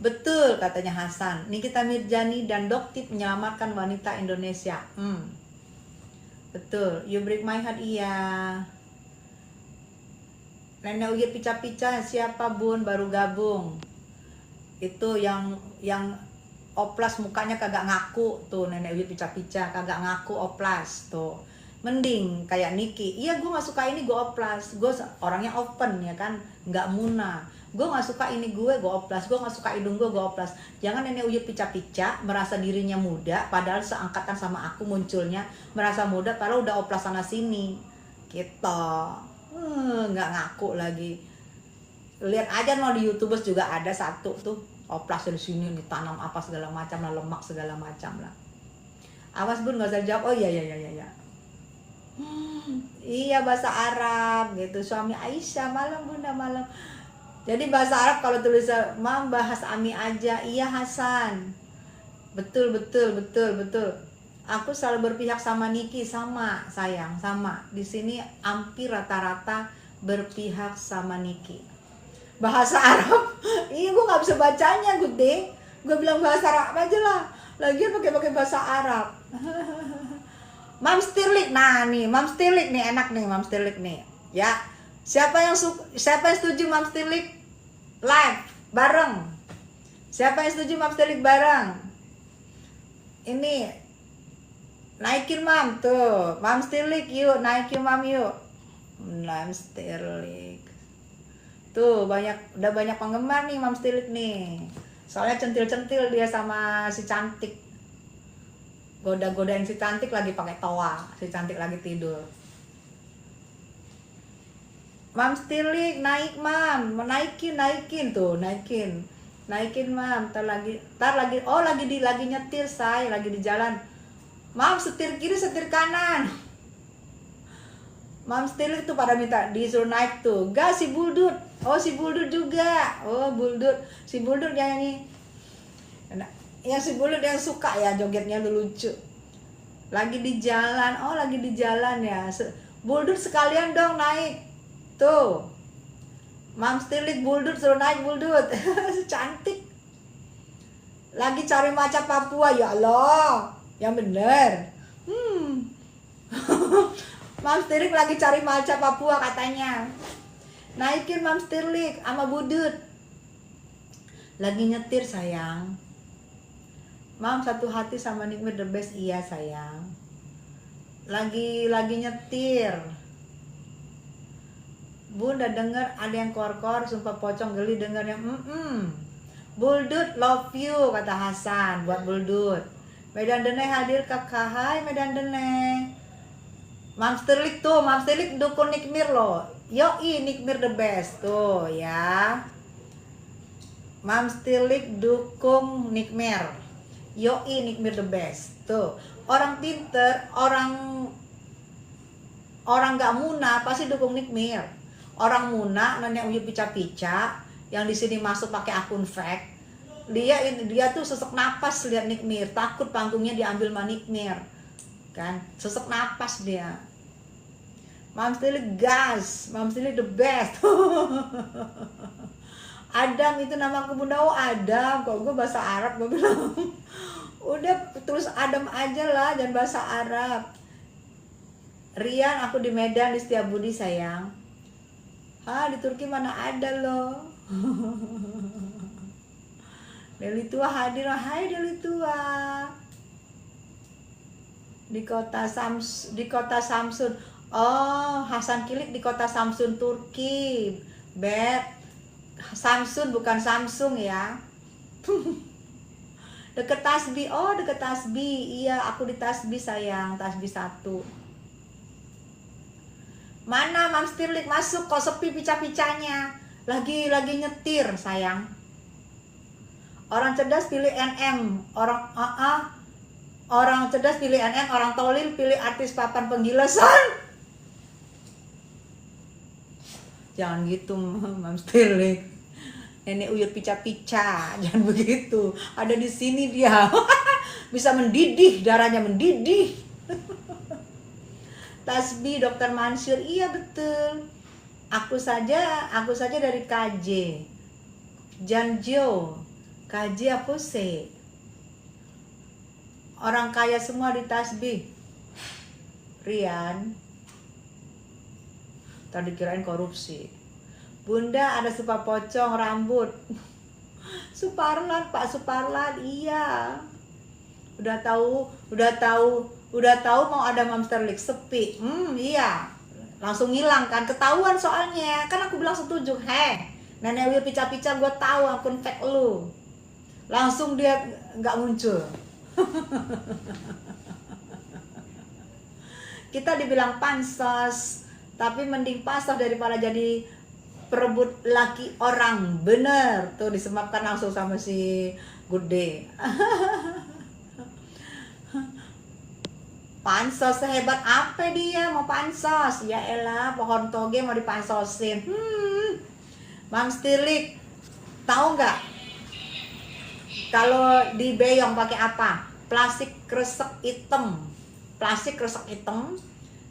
A: Betul katanya Hasan, Nikita Mirjani dan Doktip menyelamatkan wanita Indonesia. Betul, You Break My Heart, iya. Nenek uyut pica-pica siapa Bun, baru gabung. Itu yang oplas mukanya kagak ngaku tuh, nenek uyut pica-pica kagak ngaku oplas tuh. Mending kayak Niki, iya gue nggak suka ini gue oplas, gue orangnya open ya kan, nggak muna. Gue nggak suka ini gue oplas, gue nggak suka hidung gue oplas. Jangan nenek uyut pica-pica merasa dirinya muda, padahal seangkatan sama aku munculnya merasa muda, padahal udah oplas sana sini. Gitu, nggak ngaku lagi. Lihat aja no di YouTubers juga ada satu tuh oplas di sini, ditanam apa segala macam lah, lemak segala macam lah. Awas Bun, nggak usah jawab. Oh iya. Iya, bahasa Arab gitu. Suami Aisyah, malam bunda, malam. Jadi bahasa Arab kalau tulisan mam bahas Ami aja. Iya Hasan. Betul betul betul betul. Aku selalu berpihak sama Niki, sama sayang, sama. Di sini hampir rata-rata berpihak sama Niki. Bahasa Arab, iya gue nggak bisa bacanya Gude. Gue bilang bahasa Arab aja lah. Lagian pakai bahasa Arab. Mam Stirlik, nah nih Mam Stirlik nih enak nih Mam Stirlik nih. Ya, siapa yang setuju Mam Stirlik live bareng? Siapa yang setuju Mam Stirlik bareng? Ini naikin Mam tuh, Mam Stirlik yuk, naikin Mam yuk. Mam Stirlik. Tuh udah banyak penggemar nih Mam Stirlik nih. Soalnya centil-centil dia sama si cantik. Goda-godain si cantik lagi pakai toa, si cantik lagi tidur. Mam Stirlik naik Mam, naikin tuh, naikin Mam, ntar lagi, oh lagi nyetir say, lagi di jalan. Mam setir kiri setir kanan. Mam Stirlik tuh pada minta disuruh naik tuh, gas si Buldut, oh si Buldut juga, oh Buldut, si Buldut yang nyanyi. Ya si Bulut yang suka ya jogetnya lucu. Lagi di jalan, oh lagi di jalan ya. Buldut sekalian dong naik. Tuh. Mam Stirlik Buldut suruh naik Buldut. Cantik. Lagi cari maca Papua ya Allah. Yang bener. Mam Stirlik lagi cari maca Papua katanya. Naikin Mam Stirlik sama Budut. Lagi nyetir sayang. Mam satu hati sama Nikmir the best, iya sayang. Lagi nyetir. Bunda denger ada yang kor-kor, sumpah pocong geli dengernya. Buldut love you kata Hasan buat Buldut. Medan Deneh hadir kakak, hai Medan Deneh. Mam Stirlik tuh, Mam Stirlik dukung Nikmir loh. Yoi Nikmir the best tuh ya. Mam Stirlik dukung Nikmir. Yoi Nikmir the best. Tuh, orang pinter, orang gak muna pasti dukung Nikmir. Orang muna, nenek Uyu pica-pica yang di sini masuk pakai akun fake. Dia tuh sesek napas lihat Nikmir, takut panggungnya diambil sama Nikmir. Kan? Sesek napas dia. Mam Stirlik gas, Mam Stirlik the best. Adam itu nama aku Bunda, oh Adam, kok gue bahasa Arab gue bilang. Udah tulis Adam aja lah, dan bahasa Arab. Rian, aku di Medan di Setiabudi sayang. Di Turki mana ada loh. Deli Tua hadir, hai Deli Tua. Di kota Samsun. Oh, Hasan Kilik di kota Samsun Turki. Beb. Samsun bukan Samsung ya. Deket Tasbih, oh deket Tasbih. Iya, aku di Tasbih sayang, Tasbih 1. Mana Mam Stirlik masuk kok sepi pica-picanya. Lagi nyetir sayang. Orang cerdas pilih NM, orang cerdas pilih NM, orang tolil pilih artis papan penggilasan. Jangan gitu Mam Stirlik. Nenek Uyut pica-pica, jangan begitu. Ada di sini dia. Bisa mendidih, darahnya mendidih. Tasbih Dokter Mansur, iya betul. Aku saja dari KJ. Janjo. KJ apa sih? Orang kaya semua di Tasbih. Rian. Tadi kirain korupsi. Bunda ada supa pocong rambut. Suparlan, Pak Suparlan, iya. Udah tahu mau ada Mam Stirlik sepi. Iya. Langsung hilang kan, ketahuan soalnya. Kan aku bilang setuju. Nenek Will pica-pica gue tahu akun fake lu. Langsung dia nggak muncul. Kita dibilang pansos, tapi mending pansos daripada jadi perebut laki orang. Bener tuh, disematkan langsung sama si Gude. Pansos sehebat apa dia mau pansos? Ya elah, pohon toge mau dipansosin. Mam Stilik, tahu nggak kalau di Beyong pakai apa? Plastik kresek hitam. Plastik kresek hitam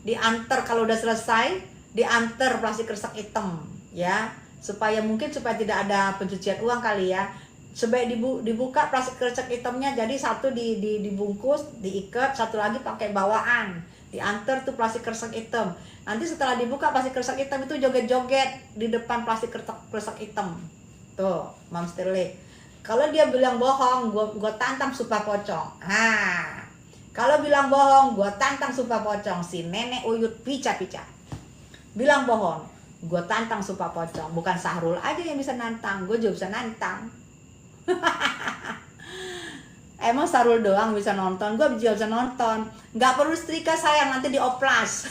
A: diantar, kalau udah selesai diantar plastik kresek hitam ya, supaya tidak ada pencucian uang kali ya. Supaya dibuka plastik kresek hitamnya, jadi satu dibungkus, diikat, satu lagi pakai bawaan, diantar tuh plastik kresek hitam. Nanti setelah dibuka plastik kresek hitam itu joget-joget di depan plastik kresek hitam. Tuh, Mam Stilik. Kalau dia bilang bohong, gue tantang sumpah pocong. Kalau bilang bohong, gue tantang sumpah pocong. Si nenek uyut pica-pica bilang bohong, gue tantang sumpah pocong. Bukan Sahrul aja yang bisa nantang, gue juga bisa nantang. Emang Sahrul doang bisa nonton, gue juga bisa nonton. Nggak perlu setrika sayang, nanti dioplas.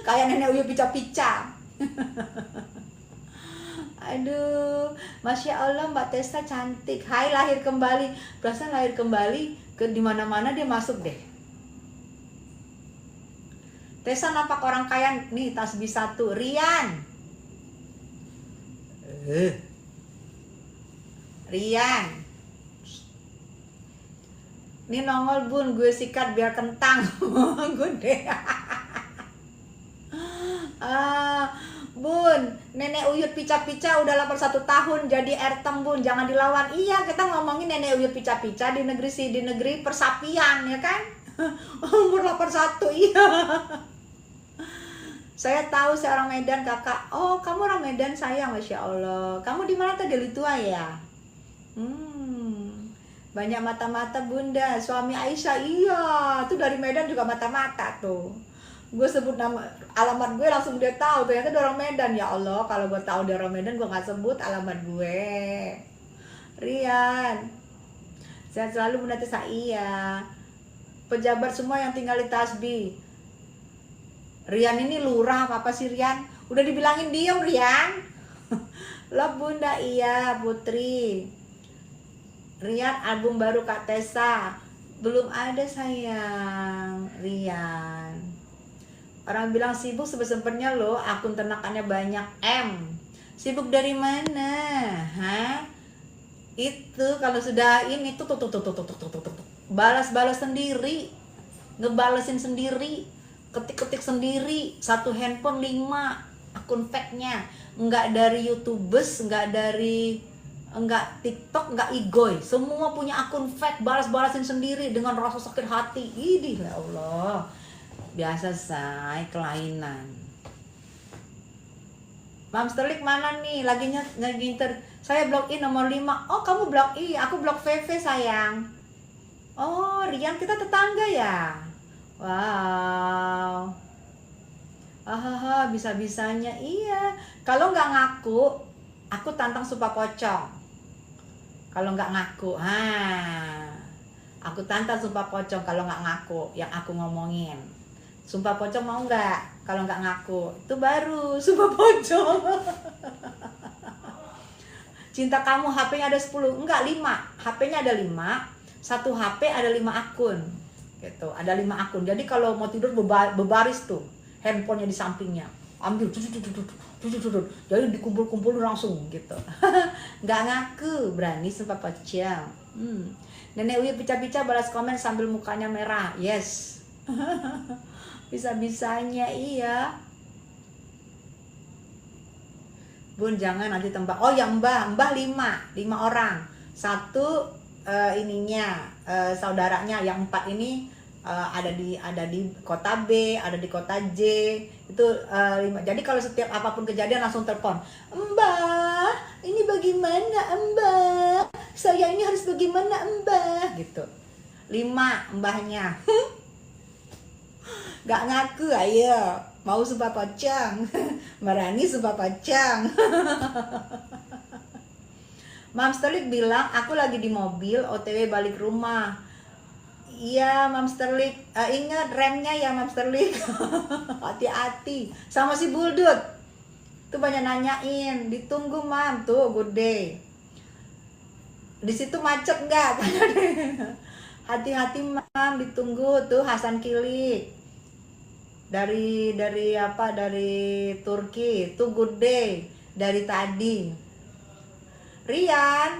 A: Kayak nenek uyut pica-pica. Aduh, Masya Allah Mbak Tessa cantik. Hai, lahir kembali. Perasaan lahir kembali ke dimana-mana dia masuk deh. Tessa nampak orang kaya nih, tasbih 1. Rian. Rian. Ini nongol bun, gue sikat biar kentang. Gede. Bun, nenek uyut pica-pica udah lapar 1 tahun jadi ertem bun, jangan dilawan. Iya, kita ngomongin nenek uyut pica-pica di negeri persapian ya kan. Umur lapar 1, iya. Saya tahu saya orang Medan kakak. Oh, kamu orang Medan sayang, Masya Allah. Kamu di mana tadi, Litua ya? Banyak mata-mata bunda. Suami Aisyah, iya. Itu dari Medan juga mata-mata tuh. Gue sebut nama alamat gue langsung dia tahu ternyata dia orang Medan. Ya Allah, kalau gue tahu dia orang Medan gue nggak sebut alamat gue. Rian, sehat selalu Bunda Tessa. Iya, pejabat semua yang tinggal di Tasbih. Rian ini lurah apa sih Rian? Udah dibilangin diem Rian. Love Bunda. Iya Putri. Rian, album baru Kak Tessa belum ada sayang. Rian, orang bilang sibuk sempet-sempetnya loh, akun ternakannya banyak. Sibuk dari mana? Itu kalau sudah ini tuh balas sendiri, ngebalesin sendiri, ketik-ketik sendiri. 1 handphone 5 akun fake-nya. Enggak dari YouTubers, enggak TikTok, enggak Igoy. Semua punya akun fake, balas-balasin sendiri dengan rasa sakit hati. Idih ya Allah. Biasa say, kelainan. Mam Stilik mana nih? Lagi nginter. Saya blok I nomor 5. Oh, kamu blok I, aku blok VV sayang. Oh, Rian kita tetangga ya. Wow. Bisa-bisanya. Iya. Kalau nggak ngaku, aku tantang sumpah pocong. Kalau nggak ngaku, aku tantang sumpah pocong kalau nggak ngaku yang aku ngomongin. Sumpah pocong mau nggak? Kalau nggak ngaku, itu baru sumpah pocong. Cinta kamu HP-nya ada 10, enggak 5. HP-nya ada 5, 1 HP ada 5 akun. Gitu, ada 5 akun. Jadi kalau mau tidur berbaris tuh, handphonenya di sampingnya. Ambil, jadi dikumpul-kumpul langsung gitu. Nggak ngaku, berani sumpah pocong. Nenek Uyut pica-pica balas komen sambil mukanya merah. Yes. Bisa-bisanya iya. Bun jangan nanti tembak. Oh ya Mbah 5 orang. 1 saudaranya, yang 4 ini ada di kota B, ada di kota J. Itu 5. Jadi kalau setiap apapun kejadian langsung telepon. Mbah, ini bagaimana Mbah? Saya ini harus bagaimana Mbah? Gitu. 5 mbahnya. Gak ngaku, ayo mau sumpah pocong. Merani sumpah pocong. Mam Stilik bilang aku lagi di mobil OTW balik rumah. Iya Mam Stilik, ingat remnya ya Mam Stilik. Hati-hati sama si Buldut tuh, banyak nanyain. Ditunggu Mam, tuh good day. Di situ macet nggak? Hati-hati mam, ditunggu tuh Hasan Kilik dari apa, dari Turki tuh, good day dari tadi. Rian,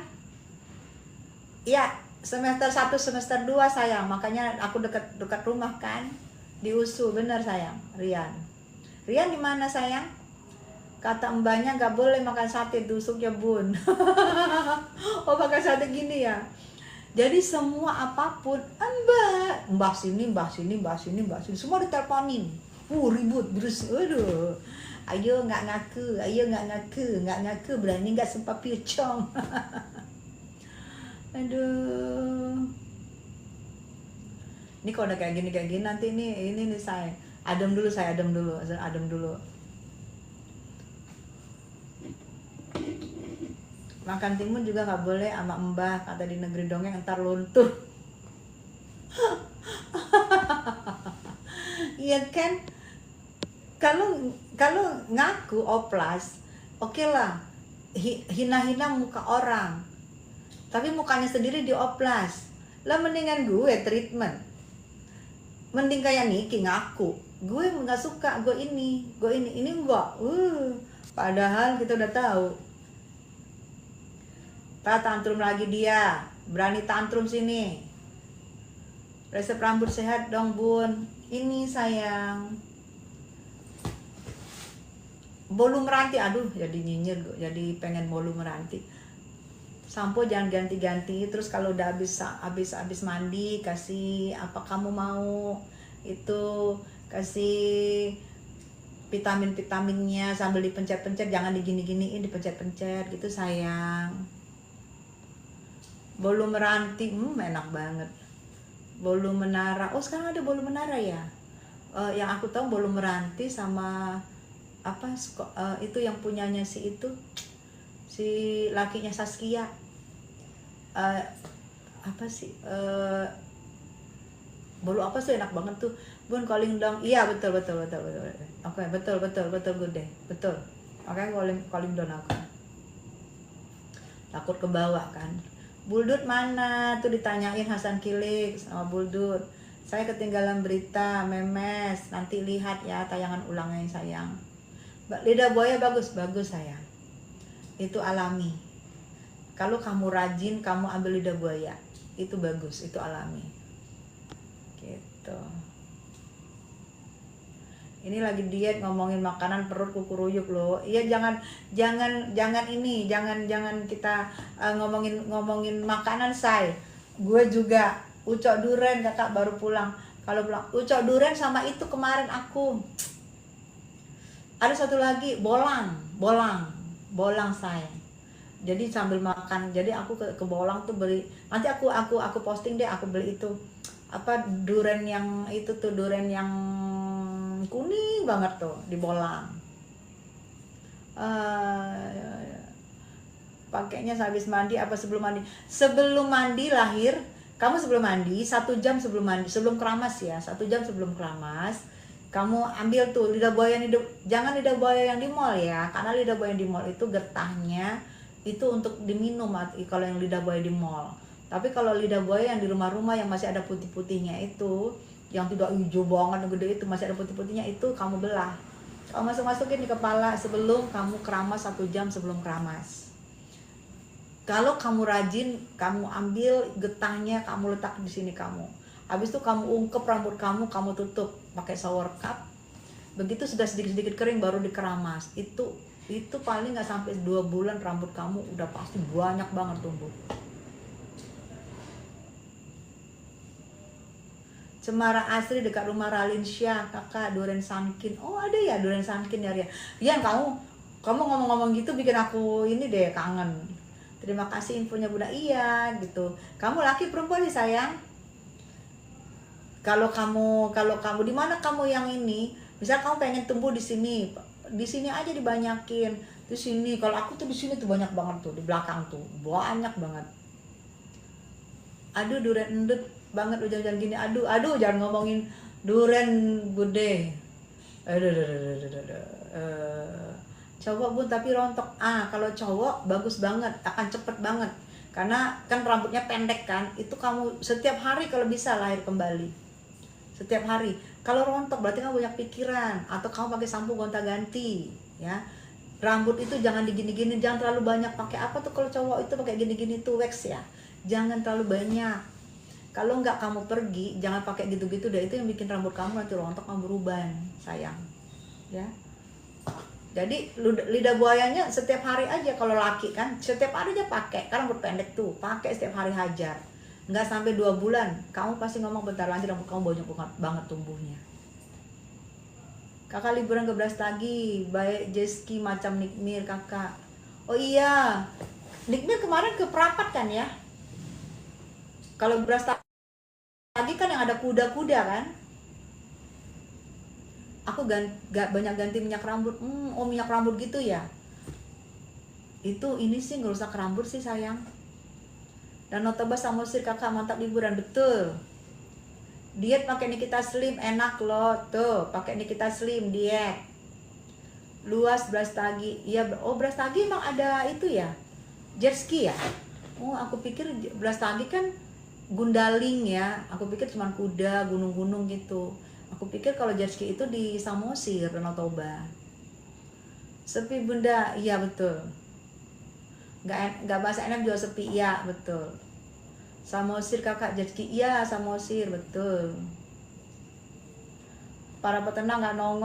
A: ya semester 1 semester 2 sayang, makanya aku dekat rumah kan, di USU. Bener sayang. Rian di mana sayang? Kata mbaknya nggak boleh makan sate, tusuknya bun. Oh makan sate gini ya. Jadi semua apapun, mbak sini, semua diteleponin. Ribut terus, aduh. Ayo nggak ngaku, berani nggak sumpah piocong. Aduh. Ini kalau udah kayak gini nanti ini nih saya adem dulu. Makan timun juga nggak boleh sama mbah, kata di negeri dongeng, ntar luntur. Iya kan, kalau ngaku oplas, oke lah, hina muka orang, tapi mukanya sendiri dioplas. Lah mendingan gue treatment, mending kayak Niki ngaku, gue nggak suka, gue ini enggak. Padahal kita udah tahu. Tantrum lagi dia, berani tantrum sini. Resep rambut sehat dong bun. Ini sayang, bolu meranti. Aduh, jadi nyinyir gue, jadi pengen bolu meranti. Sampo jangan ganti-ganti. Terus kalau udah habis mandi, kasih apa kamu mau, itu kasih vitaminnya sambil dipencet-pencet, jangan digini-giniin, dipencet-pencet gitu sayang. Bolu meranti, enak banget. Bolu menara, oh sekarang ada bolu menara ya. Yang aku tahu bolu meranti sama apa, itu yang punyanya si lakinya Saskia. Apa sih? Bolu apa sih enak banget tuh? Bun calling dong. Iya betul. Oke, betul good deh. Betul. Makanya calling down aku. Takut ke bawah kan. Buldut mana tuh, ditanyain Hasan Kilik sama Buldut. Saya ketinggalan berita, memes. Nanti lihat ya tayangan ulangnya sayang. Lidah buaya bagus sayang. Itu alami. Kalau kamu rajin, kamu ambil lidah buaya, itu bagus, itu alami. Gitu. Ini lagi diet ngomongin makanan, perut kukuruyuk loh. Iya jangan kita ngomongin makanan say. Gue juga ucok duren, kakak baru pulang. Kalau pulang ucok duren sama itu kemarin aku. Ada satu lagi bolang say. Jadi sambil makan, jadi aku ke Bolang tuh beli. Nanti aku posting deh, aku beli itu apa, duren yang itu tuh, duren yang kuning banget tuh di Bolang. Pakainya habis mandi apa sebelum mandi? Sebelum mandi lahir, kamu sebelum mandi 1 jam sebelum mandi, sebelum keramas ya, 1 jam sebelum keramas, kamu ambil tuh lidah buaya. Jangan lidah buaya yang di mall ya, karena lidah buaya yang di mall itu getahnya itu untuk diminum kalau yang lidah buaya di mall. Tapi kalau lidah buaya yang di rumah-rumah yang masih ada putih-putihnya itu, yang tidak hijau banget gede itu, masih ada putih-putihnya, itu kamu belah. Kamu masukin di kepala sebelum kamu keramas, 1 jam sebelum keramas. Kalau kamu rajin, kamu ambil getahnya, kamu letak di sini kamu. Habis itu kamu ungkep rambut kamu tutup pakai shower cap. Begitu sudah sedikit-sedikit kering baru dikeramas. Itu paling nggak sampai 2 bulan rambut kamu udah pasti banyak banget tumbuh. Cemara Asri dekat rumah Ralin Syah, kakak Duren Sankin. Oh ada ya Duren Sankin ya Rian. Rian, kamu ngomong-ngomong gitu bikin aku ini deh kangen. Terima kasih infonya Bunda. Iya gitu. Kamu laki perempuan nih sayang? Kalau kamu di mana kamu yang ini? Misal kamu pengen tumbuh di sini aja dibanyakin. Di sini, kalau aku tuh di sini tuh banyak banget tuh, di belakang tuh banyak banget. Aduh duren endut banget hujan-hujan gini. Aduh jangan ngomongin duren gede. Cowok Bun tapi rontok. Kalau cowok bagus banget, akan cepet banget. Karena kan rambutnya pendek kan, itu kamu setiap hari kalau bisa lahir kembali. Setiap hari. Kalau rontok berarti kamu banyak pikiran, atau kamu pakai sampo gonta-ganti, ya. Rambut itu jangan digini-gini, jangan terlalu banyak. Pakai apa tuh kalau cowok itu pakai gini-gini tuh wax ya. Jangan terlalu banyak. Kalau nggak kamu pergi, jangan pakai gitu-gitu deh. Itu yang bikin rambut kamu nanti rontok, kamu beruban, sayang. Ya. Jadi lidah buayanya setiap hari aja kalau laki kan, setiap hari aja pakai. Karena rambut pendek tuh, pakai setiap hari hajar. Nggak sampai 2 bulan, kamu pasti ngomong bentar lagi rambut kamu banyak banget tumbuhnya. Kakak liburan ke Brastagi, baik Jeski macam Nikmir kakak. Oh iya, Nikmir kemarin ke Prapat kan ya? Kalau Brastagi kan yang ada kuda-kuda kan? Aku gak banyak ganti minyak rambut. Oh minyak rambut gitu ya? Itu ini sih ngerusak rambut sih sayang. Dan Notoba Samosir kakak mantap liburan, betul. Diet pakai Nikita Slim enak loh, tuh pakai Nikita Slim diet. Luas Brastagi, iya. Oh Brastagi emang ada itu ya, jet ski ya. Oh aku pikir Brastagi kan Gundaling ya, aku pikir cuma kuda, gunung-gunung gitu. Aku pikir kalau jet ski itu di Samosir, Danau Toba. Sepi bunda, iya betul. Nggak bahasa enak juga sepi, iya betul. Samosir kakak jet ski, iya Samosir betul. Para peternak nggak nongol.